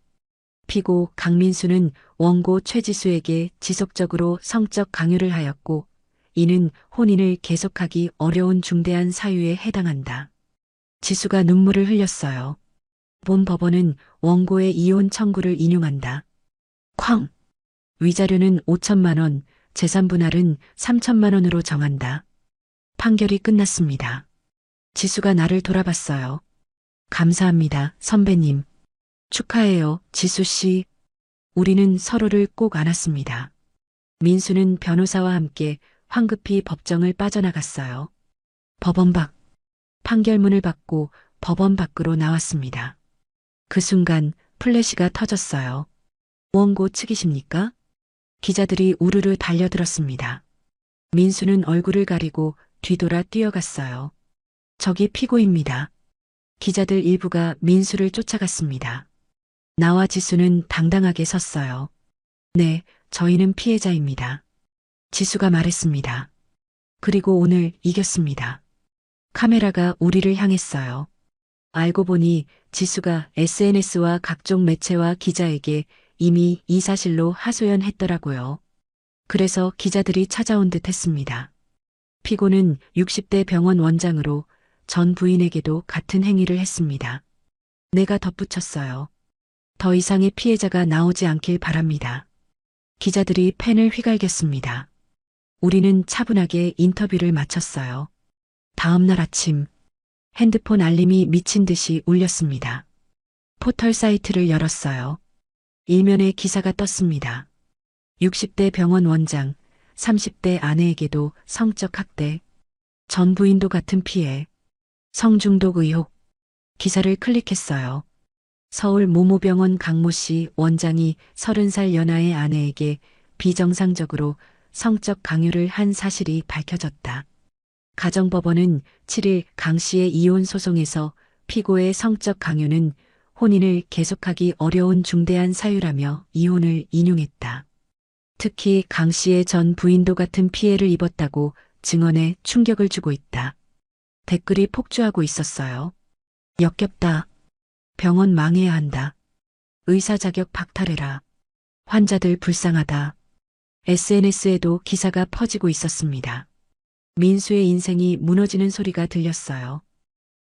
피고 강민수는 원고 최지수에게 지속적으로 성적 강요를 하였고 이는 혼인을 계속하기 어려운 중대한 사유에 해당한다. 지수가 눈물을 흘렸어요. 본 법원은 원고의 이혼 청구를 인용한다. 쾅! 위자료는 5천만 원, 재산 분할은 3천만 원으로 정한다. 판결이 끝났습니다. 지수가 나를 돌아봤어요. 감사합니다, 선배님. 축하해요, 지수 씨. 우리는 서로를 꼭 안았습니다. 민수는 변호사와 함께 황급히 법정을 빠져나갔어요. 법원 밖. 판결문을 받고 법원 밖으로 나왔습니다. 그 순간 플래시가 터졌어요. 원고 측이십니까? 기자들이 우르르 달려들었습니다. 민수는 얼굴을 가리고 뒤돌아 뛰어갔어요. 저기 피고입니다. 기자들 일부가 민수를 쫓아갔습니다. 나와 지수는 당당하게 섰어요. 네, 저희는 피해자입니다. 지수가 말했습니다. 그리고 오늘 이겼습니다. 카메라가 우리를 향했어요. 알고 보니 지수가 SNS와 각종 매체와 기자에게 이미 이 사실로 하소연했더라고요. 그래서 기자들이 찾아온 듯 했습니다. 피고는 60대 병원 원장으로 전 부인에게도 같은 행위를 했습니다. 내가 덧붙였어요. 더 이상의 피해자가 나오지 않길 바랍니다. 기자들이 펜을 휘갈겼습니다. 우리는 차분하게 인터뷰를 마쳤어요. 다음 날 아침 핸드폰 알림이 미친 듯이 울렸습니다. 포털 사이트를 열었어요. 일면에 기사가 떴습니다. 60대 병원 원장, 30대 아내에게도 성적 학대, 전 부인도 같은 피해, 성중독 의혹. 기사를 클릭했어요. 서울 모모병원 강모 씨 원장이 30살 연하의 아내에게 비정상적으로 성적 강요를 한 사실이 밝혀졌다. 가정법원은 7일 강 씨의 이혼 소송에서 피고의 성적 강요는 혼인을 계속하기 어려운 중대한 사유라며 이혼을 인용했다. 특히 강 씨의 전 부인도 같은 피해를 입었다고 증언에 충격을 주고 있다. 댓글이 폭주하고 있었어요. 역겹다. 병원 망해야 한다. 의사 자격 박탈해라. 환자들 불쌍하다. SNS에도 기사가 퍼지고 있었습니다. 민수의 인생이 무너지는 소리가 들렸어요.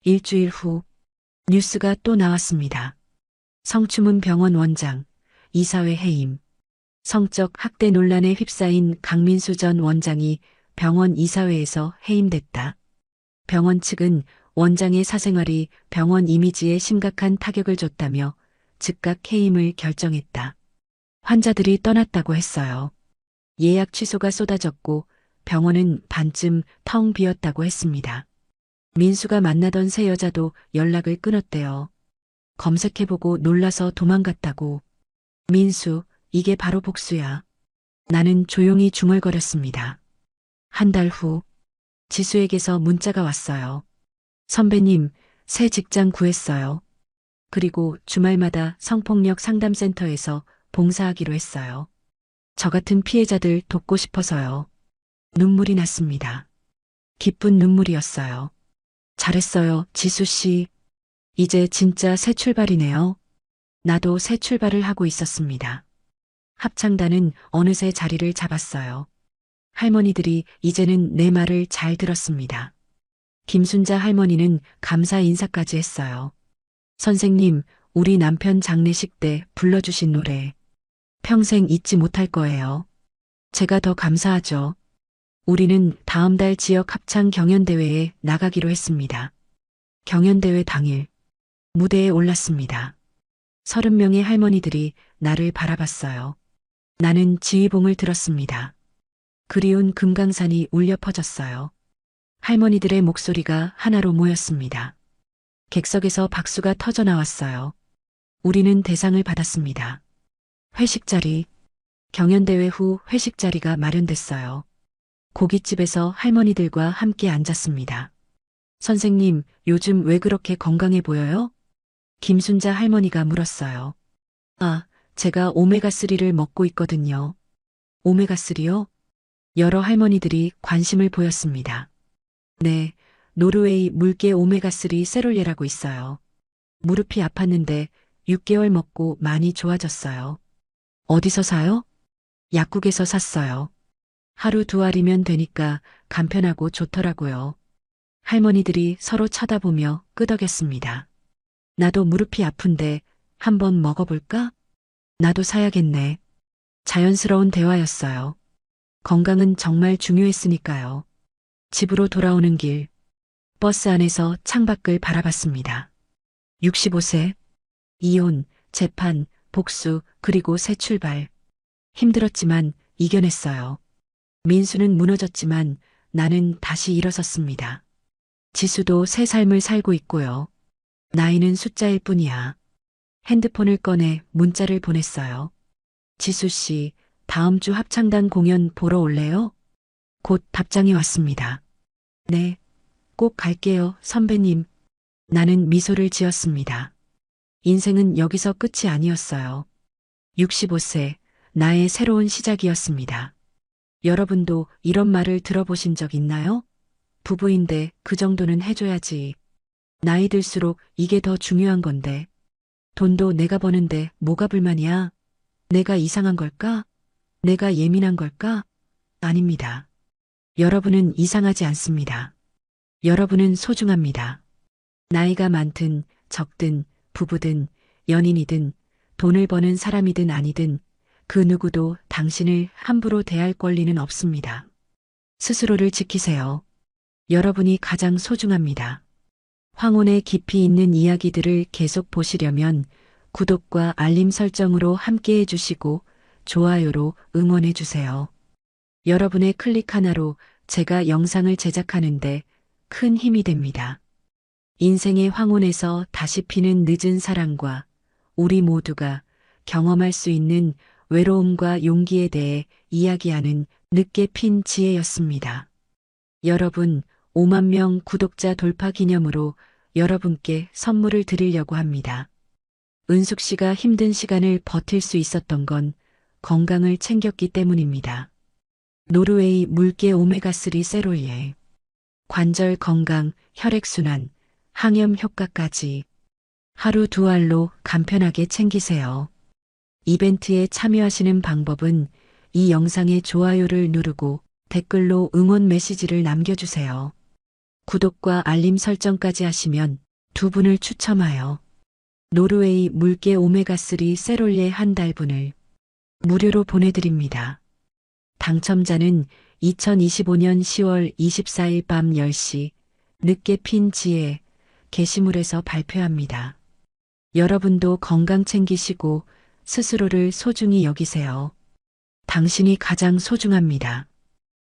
일주일 후 뉴스가 또 나왔습니다. 성추문 병원 원장, 이사회 해임. 성적 학대 논란에 휩싸인 강민수 전 원장이 병원 이사회에서 해임됐다. 병원 측은 원장의 사생활이 병원 이미지에 심각한 타격을 줬다며 즉각 해임을 결정했다. 환자들이 떠났다고 했어요. 예약 취소가 쏟아졌고 병원은 반쯤 텅 비었다고 했습니다. 민수가 만나던 새 여자도 연락을 끊었대요. 검색해보고 놀라서 도망갔다고. 민수, 이게 바로 복수야. 나는 조용히 중얼거렸습니다. 한 달 후, 지수에게서 문자가 왔어요. 선배님, 새 직장 구했어요. 그리고 주말마다 성폭력 상담센터에서 봉사하기로 했어요. 저 같은 피해자들 돕고 싶어서요. 눈물이 났습니다. 기쁜 눈물이었어요. 잘했어요, 지수 씨. 이제 진짜 새 출발이네요. 나도 새 출발을 하고 있었습니다. 합창단은 어느새 자리를 잡았어요. 할머니들이 이제는 내 말을 잘 들었습니다. 김순자 할머니는 감사 인사까지 했어요. 선생님, 우리 남편 장례식 때 불러주신 노래 평생 잊지 못할 거예요. 제가 더 감사하죠. 우리는 다음 달 지역 합창 경연대회에 나가기로 했습니다. 경연대회 당일 무대에 올랐습니다. 30명의 할머니들이 나를 바라봤어요. 나는 지휘봉을 들었습니다. 그리운 금강산이 울려 퍼졌어요. 할머니들의 목소리가 하나로 모였습니다. 객석에서 박수가 터져 나왔어요. 우리는 대상을 받았습니다. 회식 자리. 경연대회 후 회식 자리가 마련됐어요. 고깃집에서 할머니들과 함께 앉았습니다. 선생님, 요즘 왜 그렇게 건강해 보여요? 김순자 할머니가 물었어요. 아, 제가 오메가3를 먹고 있거든요. 오메가3요? 여러 할머니들이 관심을 보였습니다. 네, 노르웨이 물개 오메가3 세롤레라고 있어요. 무릎이 아팠는데 6개월 먹고 많이 좋아졌어요. 어디서 사요? 약국에서 샀어요. 하루 2알이면 되니까 간편하고 좋더라고요. 할머니들이 서로 쳐다보며 끄덕였습니다. 나도 무릎이 아픈데 한번 먹어볼까? 나도 사야겠네. 자연스러운 대화였어요. 건강은 정말 중요했으니까요. 집으로 돌아오는 길, 버스 안에서 창밖을 바라봤습니다. 65세, 이혼, 재판, 복수, 그리고 새 출발. 힘들었지만 이겨냈어요. 민수는 무너졌지만 나는 다시 일어섰습니다. 지수도 새 삶을 살고 있고요. 나이는 숫자일 뿐이야. 핸드폰을 꺼내 문자를 보냈어요. 지수 씨, 다음 주 합창단 공연 보러 올래요? 곧 답장이 왔습니다. 네, 꼭 갈게요, 선배님. 나는 미소를 지었습니다. 인생은 여기서 끝이 아니었어요. 65세, 나의 새로운 시작이었습니다. 여러분도 이런 말을 들어보신 적 있나요? 부부인데 그 정도는 해줘야지. 나이 들수록 이게 더 중요한 건데. 돈도 내가 버는데 뭐가 불만이야? 내가 이상한 걸까? 내가 예민한 걸까? 아닙니다. 여러분은 이상하지 않습니다. 여러분은 소중합니다. 나이가 많든 적든 부부든 연인이든 돈을 버는 사람이든 아니든 그 누구도 당신을 함부로 대할 권리는 없습니다. 스스로를 지키세요. 여러분이 가장 소중합니다. 황혼의 깊이 있는 이야기들을 계속 보시려면 구독과 알림 설정으로 함께 해주시고 좋아요로 응원해주세요. 여러분의 클릭 하나로 제가 영상을 제작하는데 큰 힘이 됩니다. 인생의 황혼에서 다시 피는 늦은 사랑과 우리 모두가 경험할 수 있는 외로움과 용기에 대해 이야기하는 늦게 핀 지혜였습니다. 여러분, 5만 명 구독자 돌파 기념으로 여러분께 선물을 드리려고 합니다. 은숙 씨가 힘든 시간을 버틸 수 있었던 건 건강을 챙겼기 때문입니다. 노르웨이 물개 오메가3 세롤예. 관절 건강, 혈액순환, 항염 효과까지 하루 두 알로 간편하게 챙기세요. 이벤트에 참여하시는 방법은 이 영상의 좋아요를 누르고 댓글로 응원 메시지를 남겨주세요. 구독과 알림 설정까지 하시면 두 분을 추첨하여 노르웨이 물개 오메가3 세롤예 한 달분을 무료로 보내드립니다. 당첨자는 2025년 10월 24일 밤 10시 늦게 핀 지혜 게시물에서 발표합니다. 여러분도 건강 챙기시고 스스로를 소중히 여기세요. 당신이 가장 소중합니다.